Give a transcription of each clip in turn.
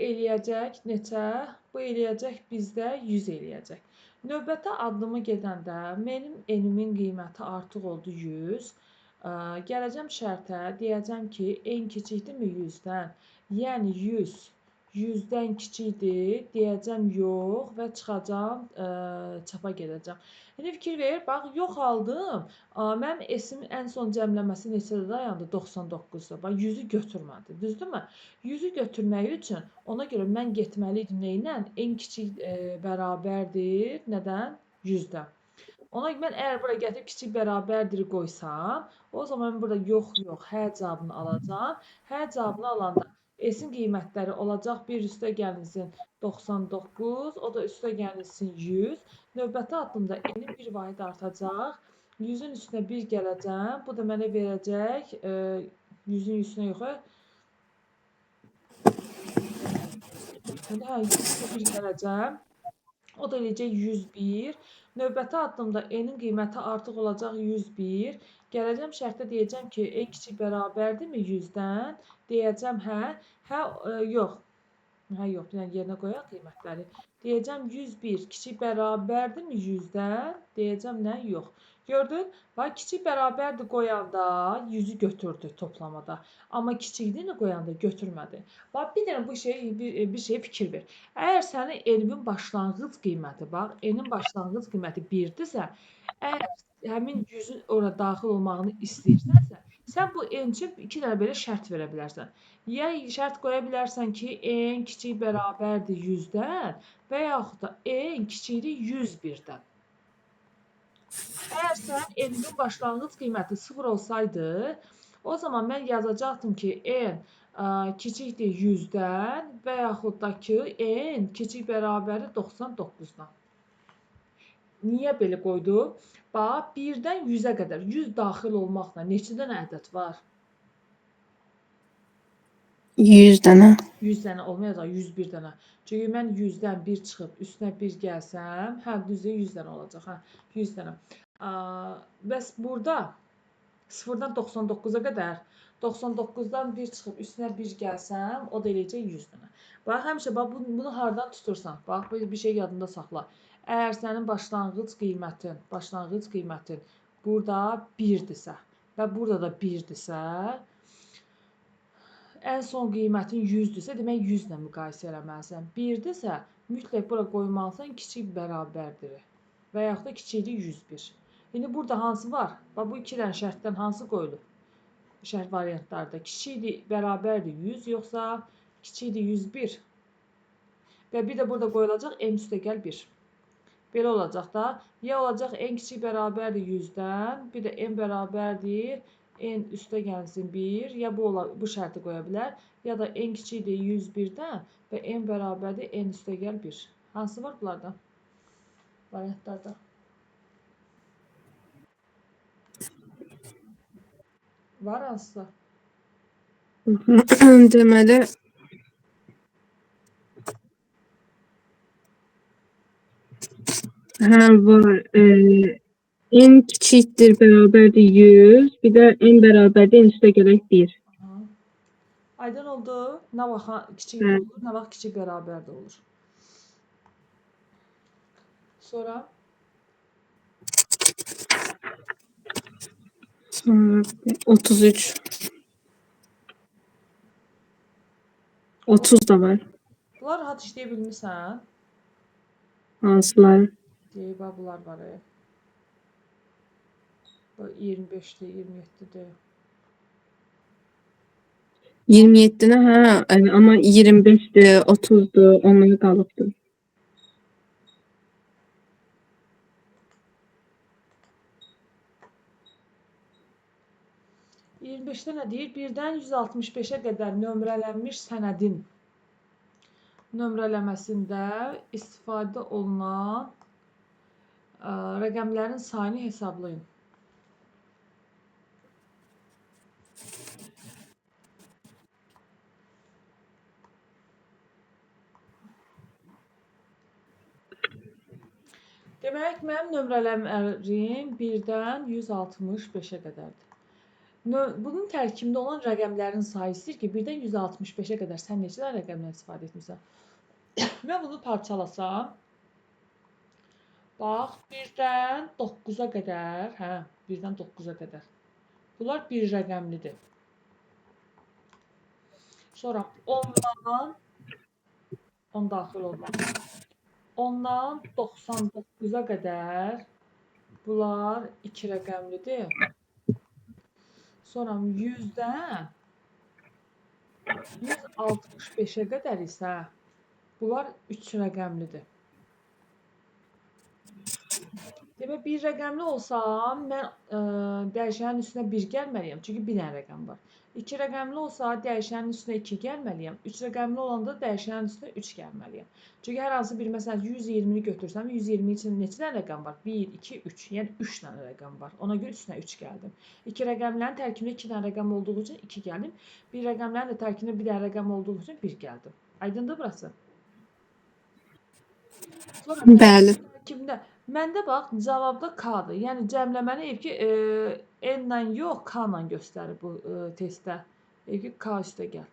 eləyəcək neçə? Bu eləyəcək bizdə 100 eləyəcək. Növbəti addımı gedəndə mənim enimin qiyməti artıq oldu 100. Gələcəm şərtə, deyəcəm ki, en kiçikdirmi 100-dən? Yəni 100 100-dən kiçikdir, deyəcəm yox və çıxacam, çapa gedəcəm. İndi fikir ver, bax, yox aldım. Mənim S-imin ən son cəmləməsi neçədə dayandı? 99-da. Bax, 100-ü götürmədi, düzdürmü? 100-ü götürmək üçün ona görə mən getməliydim neylə? En kiçik bərabərdir, nədən? 100-dən. Ona mən əgər bura gətirib kiçik bərabərdir qoysam, o zaman burada yox, hə cavabını alacam. Hə cavabını alanda S-in qiymətləri olacaq 1 üstə gəlinsin 99, o da üstə gəlinsin 100. Növbəti addımda N-in bir vahid artacaq. 100-ün üstünə 1 gələcəm. Bu da mənə verəcək 100-ün üstünə yox. Hə, 100-ün 1 gələcəm. O da eləyəcək 101. Növbəti addımda N-in qiyməti artıq olacaq 101. Gələcəm şərtdə deyəcəm ki, en kiçik bərabərdirmi 100-dən? Deyəcəm hə. Hə, yox. Hə, yox. Bir dənə yerinə qoyaq qiymətləri. Deyəcəm 101 kiçik bərabərdirmi 100-dən? Deyəcəm nə? Yox. Gördün? Bax, kiçik bərabərdir qoyanda 100-ü götürdü toplamada. Amma kiçikdir qoyanda götürmədi. Bax, bir dənə bu bir şeyə fikir ver. Əgər sənin N-in başlanğıc qiyməti, bax, N-in başlanğıc qiyməti 1-dirsə, əgər həmin 100-ün ora daxil olmağını istəyirsənsə, sən bu N üçün 2 dənə belə şərt verə bilərsən. Ya şərt qoya bilərsən ki, N kiçik bərabərdir 100-dən və yaxud da N kiçikdir 101-dən. Əgər sənin N-in başlanğıc qiyməti 0 olsaydı, o zaman mən yazacaqdım ki, N kiçikdir 100-dən və yaxud da ki, N kiçik bərabərdir 99-dan. Niyə belə qoydum? Bax, 1-dən 100-ə qədər 100 daxil olmaqla neçə dənə ədəd var? 100 dənə. 100 dənə olmayacaq, 101 dənə. Çünki mən 100-dən 1 çıxıb üstünə 1 gəlsəm, hə, düzdür, 100 dənə olacaq, hə, 100 dənə. Bəs burada 0-dan 99-a qədər 99-dan 1 çıxıb üstünə 1 gəlsəm, o da eləyəcək 100 dənə. Bax, həmişə bunu hardan tutursan? Bax, bir şey yadında saxla. Əgər sənin başlanğıc qiymətin burada 1-dirsə və burada da 1-dirsə, ən son qiymətin 100-dirsə, demək 100 ilə müqayisə eləməlisən. 1-dirsə, mütləq bura qoymalısan kiçik bərabərdir və yaxud da kiçikdir 101. İndi burada hansı var? Bax, bu 2 dənə şərtdən hansı qoyulub? Şərt variantlarda kiçikdir, bərabərdir 100, yoxsa kiçikdir 101. Və bir də burada qoyulacaq n üstə gəl 1. Belə olacaq da, ya olacaq n kiçik bərabərdir 100-dən, bir də n bərabərdir n üstə gəlsin 1, ya bu şərti qoya bilər, ya da n kiçikdir 101-dən və n bərabərdir n üstə gəl 1. Hansı var bunlardan? Variantlarda. Var hansısa? Deməli, hə, var. En kiçikdir bərabərdir 100, bir də n bərabərdir n üstə gələk 1. Aydın oldu. Nə vaxt kiçik olur, nə vaxt kiçik bərabər də olur. Sonra? Sonra 33. 30 da var. Bunlar rahat işləyə bilmirsən? Hansılar? Deyib, bunlar var. 25-dir, 27-dir. 27-nə, hə, amma 25-dir, 30-dur, onları qalıbdır. 25-də nə deyir? 1-dən 165-ə qədər nömrələnmiş sənədin nömrələməsində istifadə olunan rəqəmlərin sayını hesablayın. Demək, mənim nömrələrim 1-dən 165-ə qədərdir. Bunun tərkibində olan rəqəmlərin sayı istəyir ki, 1-dən 165-ə qədər sən neçə rəqəmdən istifadə etmisən? Mən bunu parçalasam, bax, 1-dən 9-a qədər, hə, 1-dən 9-a qədər. Bunlar bir rəqəmlidir. Sonra 10-dan 10 daxil olmaz. 10-dan 99-a qədər bunlar 2 rəqəmlidir. Sonra 100-dən 165-ə qədər isə bunlar 3 rəqəmlidir. Demək, bir rəqəmli olsa, mən dəyişənin üstünə 1 gəlməliyəm, çünki bir dənə rəqəm var. 2 rəqəmli olsa, dəyişənin üstünə 2 gəlməliyəm. 3 rəqəmli olanda dəyişənin üstünə 3 gəlməliyəm. Çünki hər hansı bir, məsələn, 120-ni götürsəm, 120 üçün neçə dənə rəqəm var? 1, 2, 3. Yəni 3 dənə rəqəm var. Ona görə üstünə 3 gəldim. 2 rəqəmlərin tərkibində 2 dənə rəqəm olduğu üçün 2 gəldim. Bir rəqəmlərin də tərkibində bir dənə rəqəm olduğu üçün 1 gəldim. Aydındır burası? Sonra Bəli. tərkibində məndə bax, cavabda K-dır. Yəni cəmləməni ev ki, N-lə yox, K-la göstərir bu testdə. Ev ki, K üstə gəl.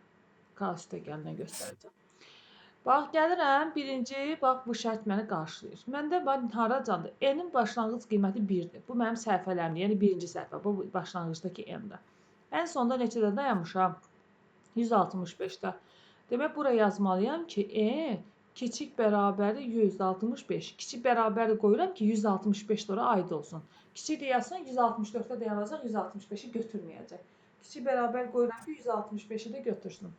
K üstə gəllə göstərəcəm. Bax, gəlirəm, birinci, bax, bu şərt məni qarşılayır. Məndə bax, haracandır? N-in başlanğıc qiyməti 1-dir. Bu mənim səhifələrimdir. Yəni birinci səhifə, bu başlanğıcdakı N-də. Ən sonda neçədə dayanmışam? 165-də. Demək, bura yazmalıyam ki, N kiçik bərabərdir 165. Kiçik bərabərdir qoyuram ki, 165 də ora aid olsun. Kiçik də yazsan 164-də dayanacaq, 165-i götürməyəcək. Kiçik bərabər qoyuram ki, 165-i də götürsün.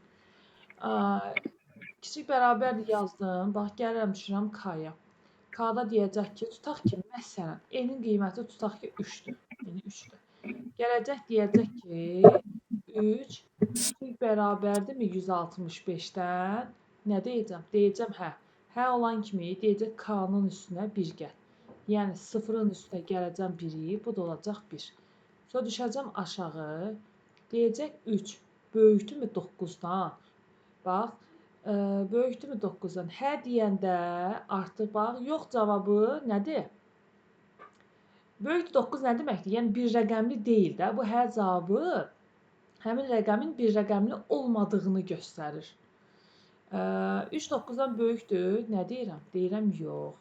Kiçik bərabərdir yazdım. Bax, gəlirəm, düşürəm K-ya. K-da deyəcək ki, tutaq ki, məsələn, N-in qiyməti tutaq ki, 3-dür. Yəni 3-dür. Gələcək, deyəcək ki, 3 kiçik bərabərdirmi 165-dən? Nə deyəcəm? Deyəcəm, hə. Hə olan kimi deyəcək K-nın üstünə 1 gəl. Yəni 0-ın üstünə gələcəm 1-i, bu da olacaq 1. Sonra düşəcəm aşağı. Deyəcək 3 böyükdürmü 9-dan? Bax, böyükdürmü 9-dan? Hə deyəndə artıq bax, yox cavabı nədir? Böyükdür 9 nə deməkdir? Yəni bir rəqəmli deyil də. Bu hə cavabı həmin rəqəmin bir rəqəmli olmadığını göstərir. 3 9-dan böyükdür. Nə deyirəm? Deyirəm yox.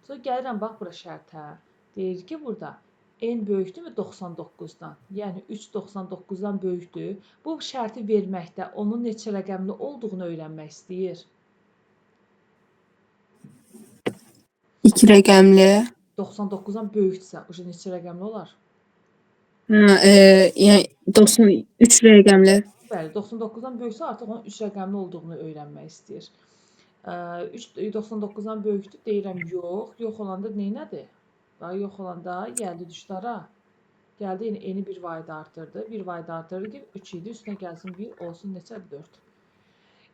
Sonra gəlirəm bax bura şərtə. Deyir ki, burada n böyükdürmü 99-dan? Yəni 3 99-dan böyükdür. Bu şərti verməkdə onun neçə rəqəmli olduğunu öyrənmək istəyir. 2 rəqəmli. 99-dan böyükdürsə, o neçə rəqəmli olar? Hə, yəni 93 rəqəmli. Bəli, 99-dan böyüksə artıq onun 3 rəqəmli olduğunu öyrənmək istəyir. 99-dan böyükdür, deyirəm yox. Yox olanda neynədir? Yox olanda gəldi düşdü ara. Gəldi, yəni eni bir vahid artırdı. Bir vahid artırdı ki, 3 idi. Üstünə gəlsin 1, olsun neçədir? 4.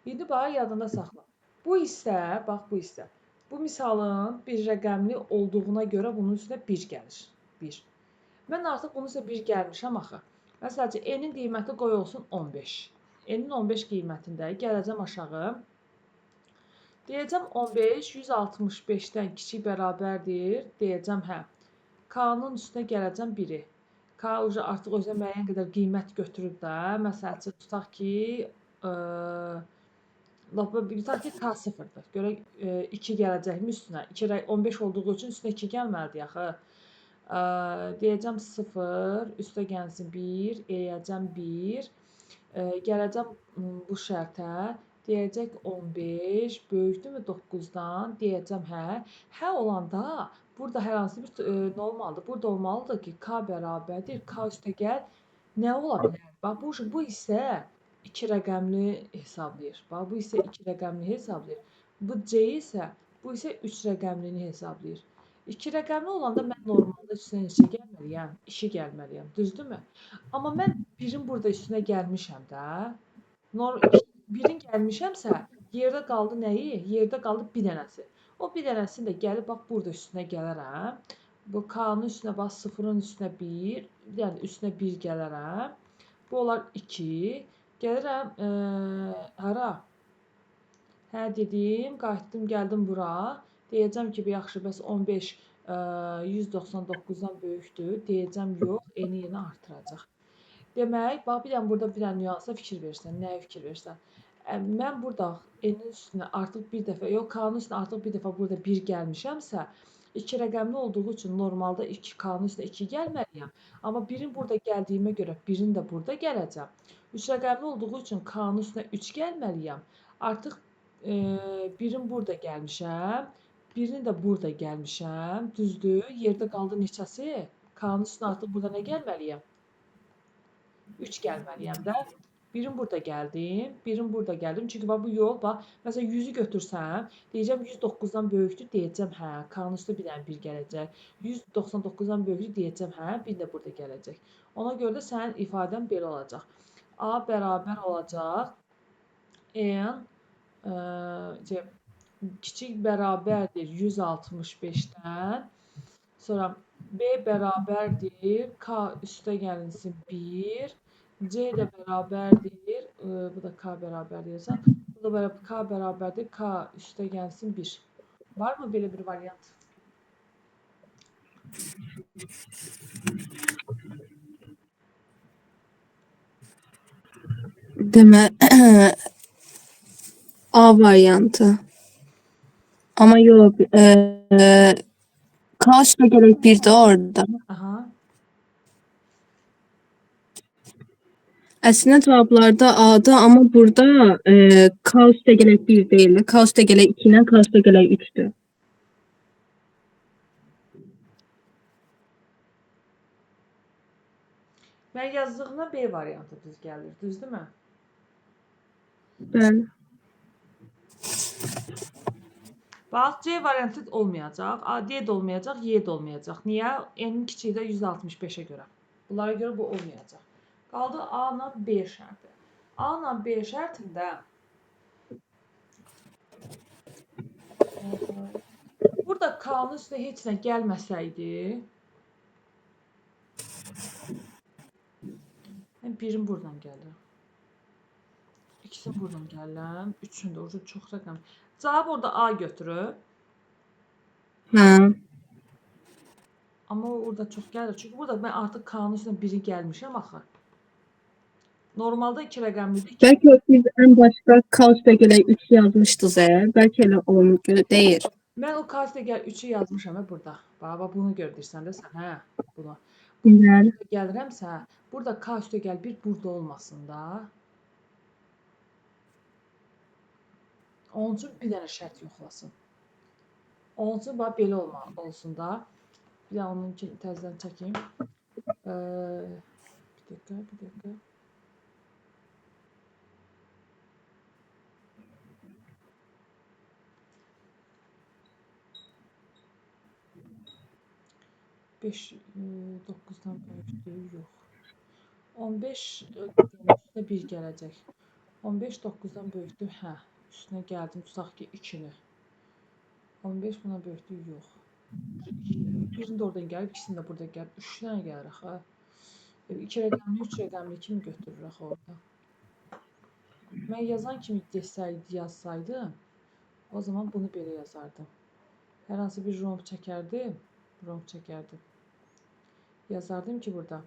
İndi bax, yadında saxla. Bu hissə, bax bu hissə. Bu misalın bir rəqəmli olduğuna görə bunun üstünə 1 gəlir. 1. Mən artıq bunun üstünə 1 gəlmişəm axı. Məsələn, n-in qiyməti qoy olsun 15. N-in 15 qiymətində gələcəm aşağı. Deyəcəm 15 165-dən kiçik bərabərdir. Deyəcəm hə. K-nın üstünə gələcəm 1-i. K artıq özünə müəyyən qədər qiymət götürüb də. Məsələn, tutaq ki, tutaq ki, K 0-dır. Görək 2 gələcəkmi üstünə? 15 olduğu üçün üstünə 2 gəlməlidir axı. Deyəcəm 0, üstə gəlsin 1, eləyəcəm 1. Gələcəm bu şərtə. Deyəcək 15 böyükdürmü 9-dan? Deyəcəm hə. Hə olanda burada hər hansı bir nə olmalıdır? Burada olmalıdır ki, K bərabərdir. K üstə gəl nə ola bilər? Bax bu isə 2 rəqəmli hesablayır. Bax bu isə 2 rəqəmli hesablayır. Bu C isə bu isə 3 rəqəmlini hesablayır. 2 rəqəmli olanda mən normalda üstünə neçə gəlməliyəm? 2 gəlməliyəm. Düzdürmü? Amma mən 1-in burada üstünə gəlmişəm də. 1-in gəlmişəmsə, yerdə qaldı nəyi? Yerdə qaldı bir dənəsi. O bir dənəsini də gəlib bax burada üstünə gələrəm. Bu K-nın üstünə bax 0-ın üstünə 1, yəni üstünə 1 gələrəm. Bu olar 2. Gəlirəm hara? Hə dedim, qayıtdım, gəldim bura. Deyəcəm ki, yaxşı, bəs 15 199-dan böyükdür. Deyəcəm yox, eni yenə artıracaq. Demək, bax bir dənə burada bir dənə nüansa fikir versən, nəyə fikir versən? Mən burada n-in üstünə artıq bir dəfə, yox, k-nın üstünə artıq bir dəfə burada 1 gəlmişəmsə, 2 rəqəmli olduğu üçün normalda 2k-nın üstünə 2 gəlməliyəm. Amma 1-in burada gəldiyimə görə 1-in də burada gələcəm. 3 rəqəmli olduğu üçün k-nın üstünə 3 gəlməliyəm. Artıq 1-in burada gəlmişəm. 1-in də burada gəlmişəm. Düzdür? Yerdə qaldı neçəsi? K-nın üstünə artıq burada nə gəlməliyəm? 3 gəlməliyəm də. 1-in burada gəldim, 1-in burada gəldim. Çünki bax bu yol, bax, məsələn 100-ü götürsəm, deyəcəm 109-dan böyükdür, deyəcəm hə, k-nın üstə bir dənə 1 gələcək. 199-dan böyükdür, deyəcəm hə, 1 də burada gələcək. Ona görə də sənin ifadən belə olacaq. A bərabər olacaq n kiçik bərabərdir 165-dən. Sonra B bərabərdir k üstə gəlinsin 1. C də bərabərdir, bu da k bərabərdir yazaq. Bu da k bərabərdir, k üstə gəlsin 1. Varmı belə bir variant? Demək A variantı. Amma yox, K üstə gələk 1 də orada. Aha. Əslində cavablarda A-dır, amma burada K üstə gələk 1 deyil. K üstə gələk 2 ilə K üstə gələk 3-dür. Mən yazdığımda B variantı düz gəlir, düzdürmü? Bəli. Bax, C variantı olmayacaq, D də olmayacaq, Y də olmayacaq. Niyə? N-in kiçiyi də 165-ə görə. Bunlara görə bu olmayacaq. Qaldı A ilə B şərti. A ilə B şərtində burada K-nın üstünə heç nə gəlməsəydi, mən 1-in buradan gəlirəm. 2-sin buradan gəlirəm. 3-ün də orada çox rəqəm. Cavab orada A götürüb. Hə. Amma orada çox gəlir. Çünki burada mən artıq K-nın üstünə 1-i gəlmişəm axı. Normalda 2 rəqəmlidir. Bəlkə biz ən başda K üstə gələk 3 yazmışdıq. Bəlkə elə onu deyir. Mən o K üstə gəl 3-ü yazmışam burada. Bax, bunu gördürsən də sən, hə? Bunu. Bəli. Gəlirəmsə, burada K üstə gəl 1 burada olmasın da. Onun üçün bir dənə şərt yoxlasın. Onun üçün bax belə olsun da. Bir də onun üçün təzədən çəkeyim. Bir dəqiqə. Beş 9-dan böyükdür, yox. 15 üstünə 1 gələcək. 15 9-dan böyükdür, hə. Üstünə gəldim, tutaq ki 2-ni. 15 buna böyükdür, yox. Birini də oradan gəlib, ikisini də burada gəlib. 3 dənə gəlir axı. 2 rəqəmli, 3 rəqəmli kimi götürür axı orada. Mən yazan kimi yazsaydım, o zaman bunu belə yazardım. Hər hansı bir romb çəkərdim. Yazardım ki burada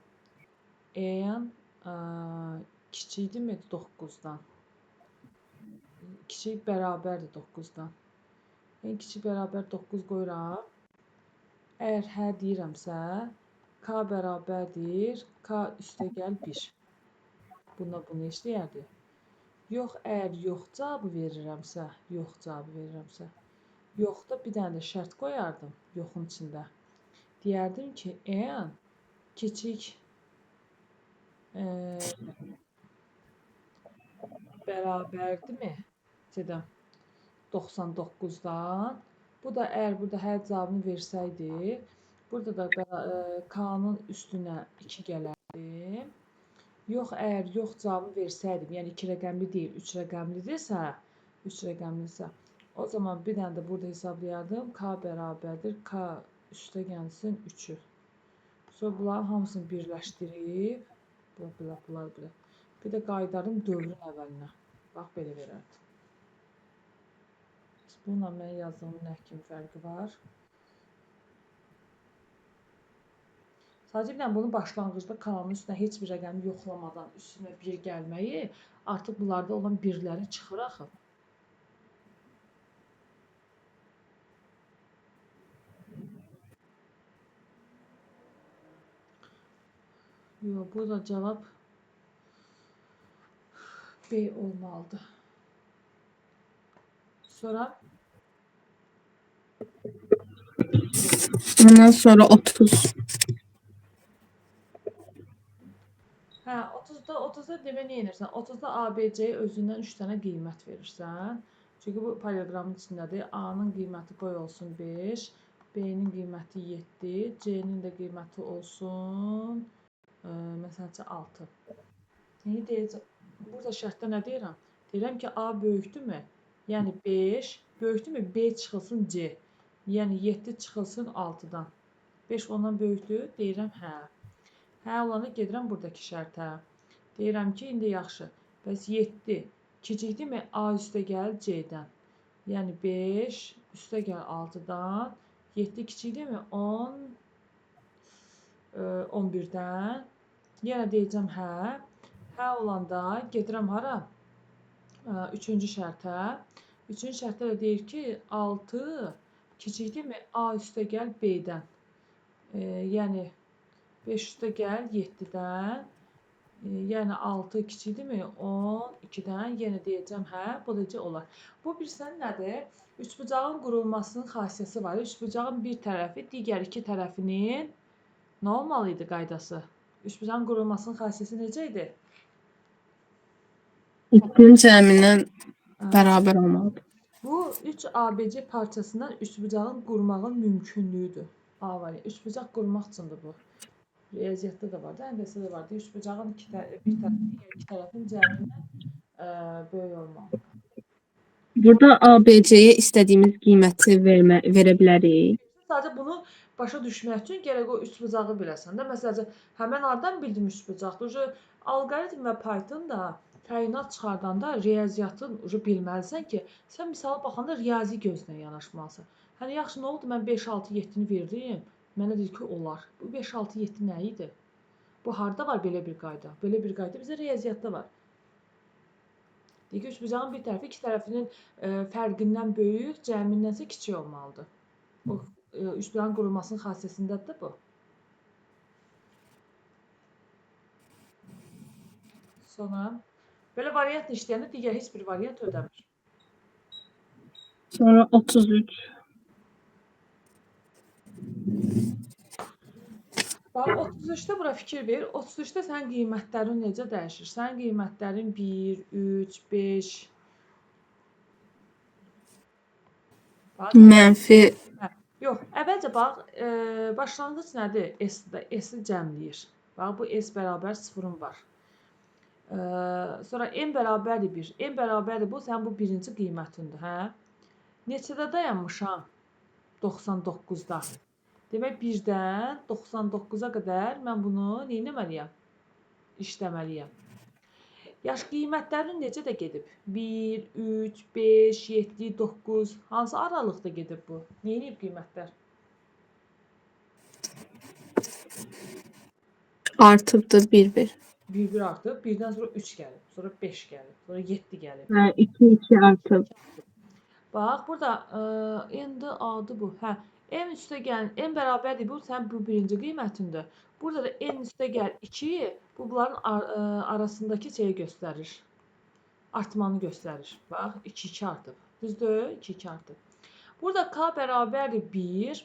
n kiçikdirmi 9-dan? Kiçik bərabərdir 9-dan. N kiçik bərabər 9 qoyuram. Əgər hə deyirəmsə, k bərabərdir, k üstə gəl 1. Buna bunu işləyərdi. Yox, əgər yox cavabı verirəmsə, yoxda bir dənə də şərt qoyardım, yoxun içində. Deyərdim ki, n kiçik bərabərdirmi? 99-dan. Bu da əgər burada hər cavabını versəydi, burada da k-nın üstünə 2 gələrdi. Yox, əgər yox cavabı versəydim, yəni 2 rəqəmli deyil, 3 rəqəmlidirsə, o zaman bir dənə də burada hesablayardım. K bərabərdir, k üstə gəlsin 3-ü. Sonra bunların hamısını birləşdirib, bunlar. Bir də qayıdardım dövrün əvvəlinə. Bax, belə verərdim. Bununla mən yazdığımın nə kimi fərqi var? Sadəcə bir dənə bunu başlanğıcda kanalın üstünə heç bir rəqəmi yoxlamadan üstünə 1 gəlməyi, artıq bunlarda olan birləri çıxır axı. Yox, bu da cavab B olmalıdır. Sonra Ondan sonra 30. hə, 30-da demə nə edirsən? 30-da ABC-yə özündən 3 dənə qiymət verirsən. Çünki bu paralelogramın içindədir. A-nın qiyməti qoy olsun 5, B-nin qiyməti 7, C-nin də qiyməti olsun məsələn 6. İndi deyəcəm, burada şərtdə nə deyirəm? Deyirəm ki, A böyükdürmü? Yəni 5 böyükdürmü? B çıxılsın C. Yəni 7 çıxılsın 6-dan. 5 ondan böyükdür? Deyirəm hə. Hə olanda gedirəm buradakı şərtə. Deyirəm ki, indi yaxşı. Bəs 7 kiçikdirmi? A üstə gəl C-dən. Yəni 5 üstə gəl 6-dan. 7 kiçikdirmi? 10 11-dən. Yenə deyəcəm hə. Hə olanda gedirəm hara? 3-cü şərtə. 3-cü şərtdə də deyir ki, 6 kiçikdirmi? A üstə gəl B-dən. Yəni 5 üstə gəl 7-dən. Yəni 6 kiçikdirmi? 12-dən. Yenə deyəcəm hə, bu necə olar? Bu bilirsən nədir? Üçbucağın qurulmasının xassiyəsi var. Üçbucağın bir tərəfi digər iki tərəfinin nə olmalı idi qaydası? Üçbucağın qurulmasının xassiyəsi necə idi? İkisinin cəmindən bərabər olmalıdır. Bu 3 ABC parçasından üçbucağın qurmağın mümkünlüyüdür. A variantı. Üçbucaq qurmaq üçündür bu. Riyaziyyatda da var da, həndəsədə də var. Üçbucağın bir tərəfi digər iki tərəfin cəmindən böyük olmalıdır. Burada ABC-yə istədiyimiz qiyməti verə bilərik. Sadəcə bunu başa düşmək üçün gərək o üçbucağı biləsən də. Məsələn, həmən hardan bildim üçbucaqdır? Alqoritm və Python-da təyinat çıxardanda riyaziyyatın bilməlisən ki, sən misala baxanda riyazi gözlə yanaşmalısan. Hani yaxşı, nə oldu? Mən 5, 6, 7-ni verdim. Mənə deyir ki, olar. Bu 5, 6, 7 nə idi? Bu harda var belə bir qayda? Belə bir qayda bizə riyaziyyatda var. Deyir ki, üçbucağın bir tərəfi iki tərəfinin fərqindən böyük, cəmindənsə kiçik olmalıdır. O üçbucağın qurulmasının xassiyəsindədir bu. Sonra belə variantla işləyəndə digər heç bir variant ödəmir. Sonra 33. Bax 33-də bura fikir ver. 33-də sənin qiymətlərin necə dəyişir? Sənin qiymətlərin 1, 3, 5. Bax, Mənfi. Yox, əvvəlcə bax, başlanğıc nədir? S-i cəmləyir. Bax, bu S bərabər 0-ın var. Sonra n bərabərdir 1. N bərabərdir bu, sənin bu birinci qiymətindir, hə? Neçədə dayanmışam? 99-da. Demək, 1-dən 99-a qədər mən bunu neynəməliyəm? İşləməliyəm. Yaş qiymətlərin necə də gedib? 1, 3, 5, 7, 9. Hansı aralıqda gedib bu? Neynəyib qiymətlər? Artıbdır 1-1. 1-1 artıb. 1-dən sonra 3 gəlib. Sonra 5 gəlib. Sonra 7 gəlib. Hə, 2-2 artıb. Bax, burada n-dir, a-dır bu. Hə, n üstə gəl, n bərabərdir bu, sən bu birinci qiymətindir. Burada da n üstə gəl 2, bu bunların arasındakı şeyi göstərir. Artmanı göstərir. Bax, 2-2 artıb. Düzdür? 2-2 artıb. Burada k bərabərdir 1,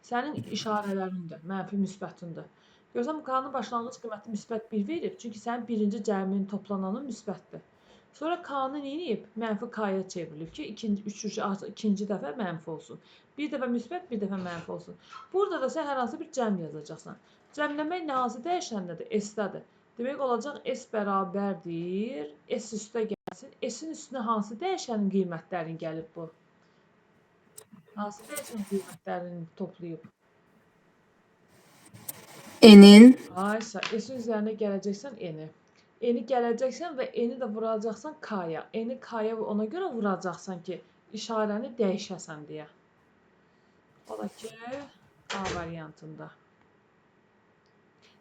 sənin işarələrindir, mənfi müsbətindir. Görürsən, bu k-nın başlanğıc qiyməti müsbət 1 verib, çünki sənin birinci cəminin toplananı müsbətdir. Sonra k-nı neyib? Mənfi k-ya çevrilib ki, ikinci dəfə mənfi olsun. Bir dəfə müsbət, bir dəfə mənfi olsun. Burada da sən hər hansı bir cəm yazacaqsan. Cəmləmək nə hansı dəyişəndədir? S-dədir. Demək olacaq S bərabərdir. S üstə gəlsin. S-in üstünə hansı dəyişənin qiymətlərini gəlib bu? Hansı dəyişənin qiymətlərini toplayıb? N-in. Aysa, S-in üzərinə gələcəksən N-i. N-i gələcəksən və N-i də vuracaqsan k-ya. N-i k-ya ona görə vuracaqsan ki, işarəni dəyişəsən deyə. Ola ki, A variantında.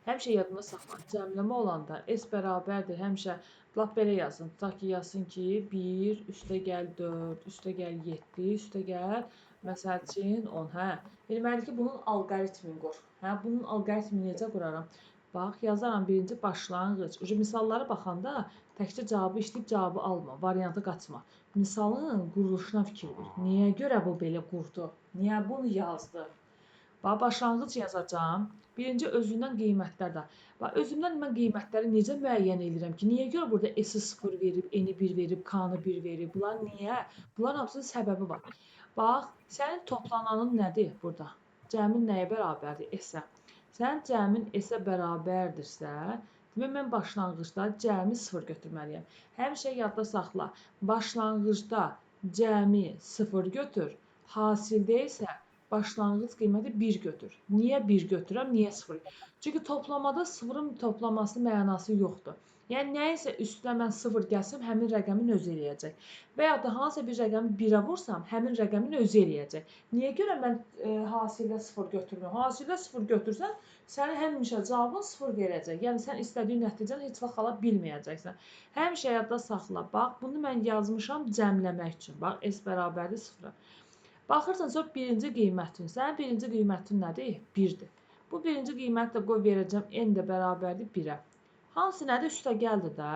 Həmişə yadına saxla. Cəmləmə olanda S bərabərdir. Həmişə lap belə yazın. Tutaq ki, yazsın ki, 1 üstəgəl 4 üstəgəl 7 üstəgəl məsəl üçün 10. Hə. Deməli ki, bunun alqoritmini qur. Hə, bunun alqoritmini necə quraram? Bax, yazaram birinci başlanğıc. Misallara baxanda təkcə cavabı işləyib cavabı alma, variantı qaçma. Misalın quruluşuna fikir ver. Niyə görə bu belə qurdu? Niyə bunu yazdı? Bax, başlanğıc yazacağam. Birinci özündən qiymətlər də. Bax, özümdən mən qiymətləri necə müəyyən edirəm ki, niyə görə burada S-i 0 verib, N-i 1 verib, K-nı 1 verib? Bunlar niyə? Bunların hamısının səbəbi var. Bax, sənin toplananın nədir burada? Cəmin nəyə bərabərdir? S-ə. Sən cəmin S-ə bərabərdirsə, demək mən başlanğıcda cəmi 0 götürməliyəm. Həmişə yadda saxla. Başlanğıcda cəmi 0 götür, hasildə isə başlanğıc qiyməti 1 götür. Niyə 1 götürürəm, niyə 0? Çünki toplamada 0-ın toplaması mənası yoxdur. Yəni, nəyinsə üstünə mən 0 gəlsəm, həmin rəqəmin özü eləyəcək. Və ya da hansısa bir rəqəmi 1-ə vursam, həmin rəqəmin özü eləyəcək. Niyə görə mən hasildə 0 götürmürəm? Hasildə 0 götürsən, sənin həmişə cavabın 0 verəcək. Yəni, sən istədiyin nəticəni heç vaxt ala bilməyəcəksən. Həmişə yadda saxla. Bax, bunu mən yazmışam cəmləmək üçün. Bax, S bərabərdir 0-a. Baxırsan, sonra birinci qiymətin. Sənin birinci qiymətin nədir? 1-dir. Bu birinci qiyməti də qoy verəcəm, N də bərabərdir 1-ə. Hansı nədir? Üstəgəldir də.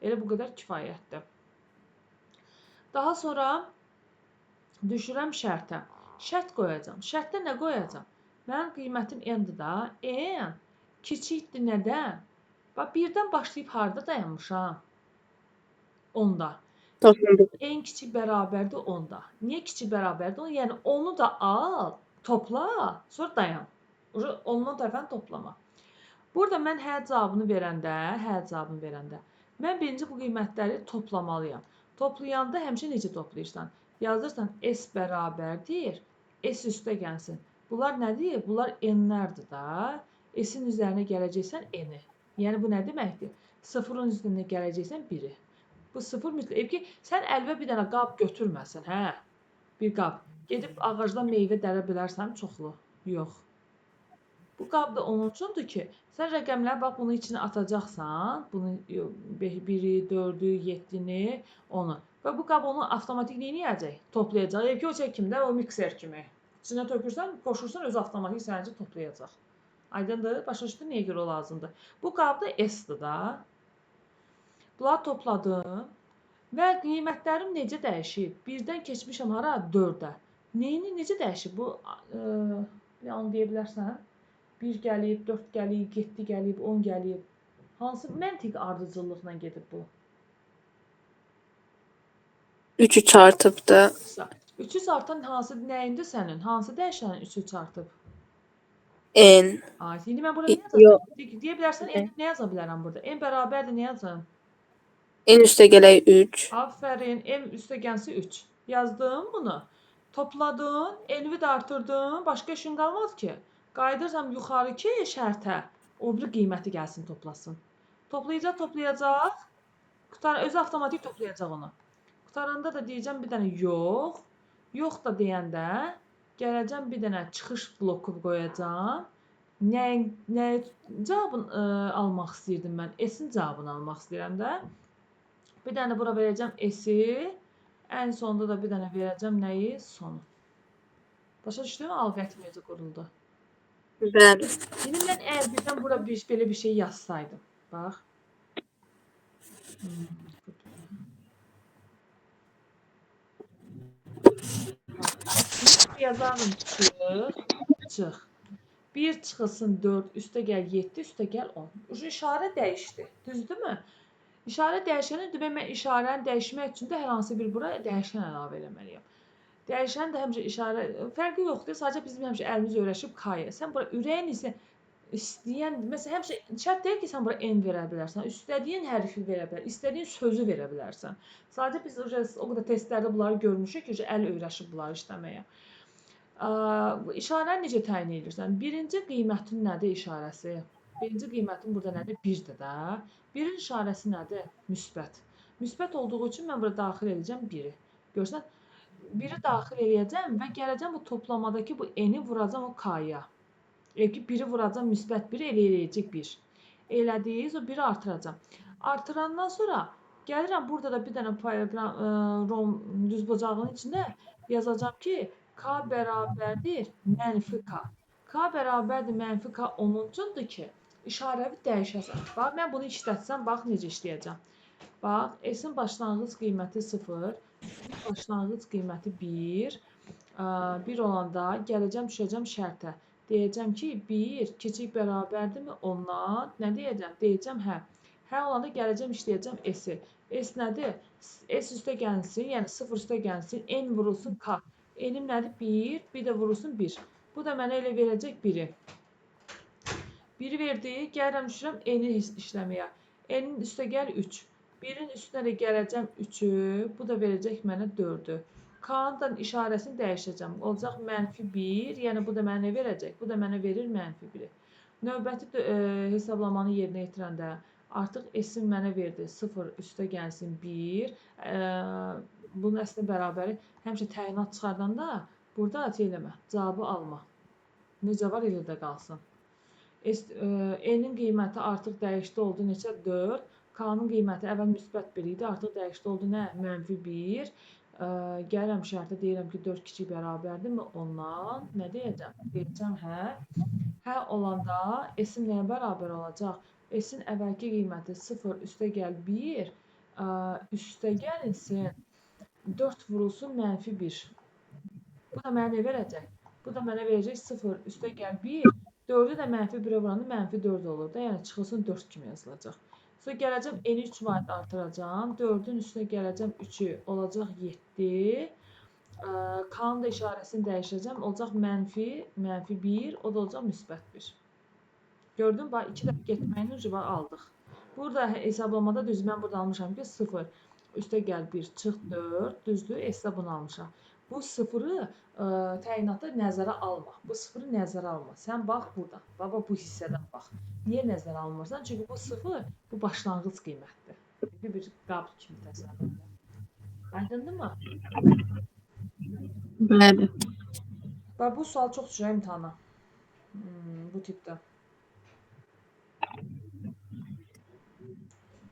Elə bu qədər kifayətdir. Daha sonra düşürəm şərtə. Şərt qoyacam. Şərtdə nə qoyacam? Mənim qiymətim N-dir da. N kiçikdir nədən? Bax, 1-dən başlayıb harada dayanmışam? 10-da. En kiçik bərabərdir 10-da. Niyə kiçik bərabərdir 10? Yəni, onu da al, topla, sonra dayan. Ondan tərəfən toplama. Burada mən hə cavabını verəndə, mən birinci bu qiymətləri toplamalıyam. Toplayanda həmişə necə toplayırsan? Yazırsan S bərabərdir, S üstə gəlsin. Bunlar nədir? Bunlar N-lərdir da. S-in üzərinə gələcəksən N-i. Yəni, bu nə deməkdir? 0-ın üzərinə gələcəksən 1-i. Bu 0 mütləq ki, sən əlvə bir dənə qab götürməsin, hə? Bir qab. Gedib ağacdan meyvə dələ bilərsən çoxlu? Yox. Bu qab da onun üçündür ki, sən rəqəmləri bax bunun içinə atacaqsan, bunun 1-i, 4-ü, 7-ni, onu. Və bu qab onu avtomatik neyəcək? Toplayacaq. Ki, o çəkimdə o mikser kimi. İçinə tökürsən, qoşursan, öz avtomatik səninci toplayacaq. Aydındır? Başa düşdün, nəyə görə o lazımdır? Bu qab da S-dir da. Bunları topladım və qiymətlərim necə dəyişib? 1-dən keçmişəm hara? 4-ə. Neyini necə dəyişib? Bu, onu deyə bilərsən? 1 gəlib, 4 gəlib, 7 gəlib, 10 gəlib. Hansı məntiq ardıcıllıqla gedib bu? 3-ü çarpıbdı. 3-ü çarpan hansı nəyində sənin? Hansı dəyişənin 3-ü çarpıb? N. İndi mən burada nə yazacağım? Deyə bilərsən, N. nə yaza bilərəm burada? N bərabərdir, nə yazacağım? N üstə gələk 3. Aferin, M üstə gəlsə 3. Yazdım bunu. Topladın, N-i də artırdın, başqa işin qalmadı ki. Qayıdırsam yuxarıki şərtə, o bir qiyməti gəlsin toplasın. Toplayacaq. Özü avtomatik toplayacaq onu. Qutaranda da deyəcəm bir dənə yox. Yox da deyəndə gələcəm bir dənə çıxış bloku qoyacam. Nə cavabını almaq istəyirdim mən? S-in cavabını almaq istəyirəm də. Bir dənə bura verəcəm S-i. Ən sonunda da bir dənə verəcəm nəyi? Sonu. Başa düşdün mü? Alqoritm necə quruldu? Bəli. İndi mən əgər birdən bura belə bir şey yazsaydım. Bax. Yazarım çıx. 1 çıxılsın 4, üstə gəl 7, üstə gəl 10. İşarə dəyişdi. Düzdürmü? İşarə dəyişəni demək mən işarəni dəyişmək üçün də hər hansı bir bura dəyişən əlavə eləməliyəm. Dəyişən də həmişə işarə fərqi yoxdur. Sadəcə bizim həmişə əlimiz öyrəşib K-yə. Sən bura ürəyin isə istəyən, məsələn, həmişə şərt deyil ki, sən bura N verə bilərsən. İstədiyin hərfi verə bilərsən, istədiyin sözü verə bilərsən. Sadəcə biz o qədər testlərdə bunları görmüşük ki, əl öyrəşib bunları işləməyə. İşarəni necə təyin edirsən? Birinci qiymətin nədir işarəsi? Birinci qiymətin burada nədir? 1-dir də. 1-in işarəsi nədir? Müsbət. Müsbət olduğu üçün mən burada daxil edəcəm 1-i. Görsən, 1-i daxil edəcəm və gələcəm bu toplamadakı bu N-i vuracam o K-ya. ki 1-i vuracam müsbət 1, eləyəcək 1. Elədiyiz o 1-i artıracam. Artırandan sonra gəlirəm burada da bir dənə düzbucağının içində yazacam ki, k bərabərdir mənfi k. K bərabərdir mənfi k onun üçündür ki, işarəvi dəyişəsən. Bax, mən bunu işlətsəm, bax necə işləyəcəm. Bax, S-in başlanğıc qiyməti 0, başlanğıc qiyməti 1. 1 olanda gələcəm, düşəcəm şərtə. Deyəcəm ki, 1 kiçik bərabərdirmi ondan? Nə deyəcəm? Deyəcəm, hə. Hə olanda gələcəm, işləyəcəm S-i. S nədir? S üstə gəlsin, yəni 0 üstə gəlsin, N vurulsun K. N-im nədir? 1, bir də vurulsun 1. Bu da mənə elə verəcək 1-i. 1-i verdi, gəlirəm, düşürəm N-i işləməyə. N-in üstə gəl 3. 1-in üstünə də gələcəm 3-ü, bu da verəcək mənə 4-ü. K-nın da işarəsini dəyişəcəm. Olacaq -1, yəni bu da mənə verəcək. Bu da mənə verir -1-i. Növbəti hesablamanı yerinə yetirəndə artıq S-in mənə verdi 0 üstə gəlsin 1. Bunun əslində bərabəri həmişə təyinat çıxardanda burada eləmə, cavabı alma. Necə var, elə də qalsın. N-in qiyməti artıq dəyişdi, oldu neçə? 4. K-nın qiyməti əvvəl müsbət 1 idi, artıq dəyişdi, oldu nə? -1. Gəlirəm şərtə, deyirəm ki, 4 kiçik bərabərdirmi ondan? Nə deyəcəm? Deyəcəm, hə. Hə olanda S-in nəyə bərabər olacaq? S-in əvvəlki qiyməti 0 üstə gəl 1, üstə gəlinsin 4 vurulsun -1. Bu da mənə nə verəcək? Bu da mənə verəcək 0 üstə gəl 1, 4-ü də -1-ə vuranda -4 olur da, yəni çıxılsın 4 kimi yazılacaq. Sonra gələcəm N-i 3 vaat artıracam. 4-ün üstünə gələcəm 3-ü, olacaq 7. K-nın da işarəsini dəyişəcəm. Olacaq -1, o da olacaq müsbət 1. Gördün, bax 2 dəfə getməyin ucu aldıq. Burada hesablamada düz mən burada almışam ki 0 üstə gəl 1 çıx 4, düzdür? S-də bunu almışam. Bu 0-ı təyinatda nəzərə alma. Bu 0-ı nəzərə alma. Sən bax burada. Baba bu hissədən bax. Niyə nəzərə almırsan? Çünki bu 0 bu başlanğıc qiymətdir. Bir qab kimi təsəvvür edin. Aydındırmı? Bəli. Bax bu sual çox düşür imtahana. Bu tipdə.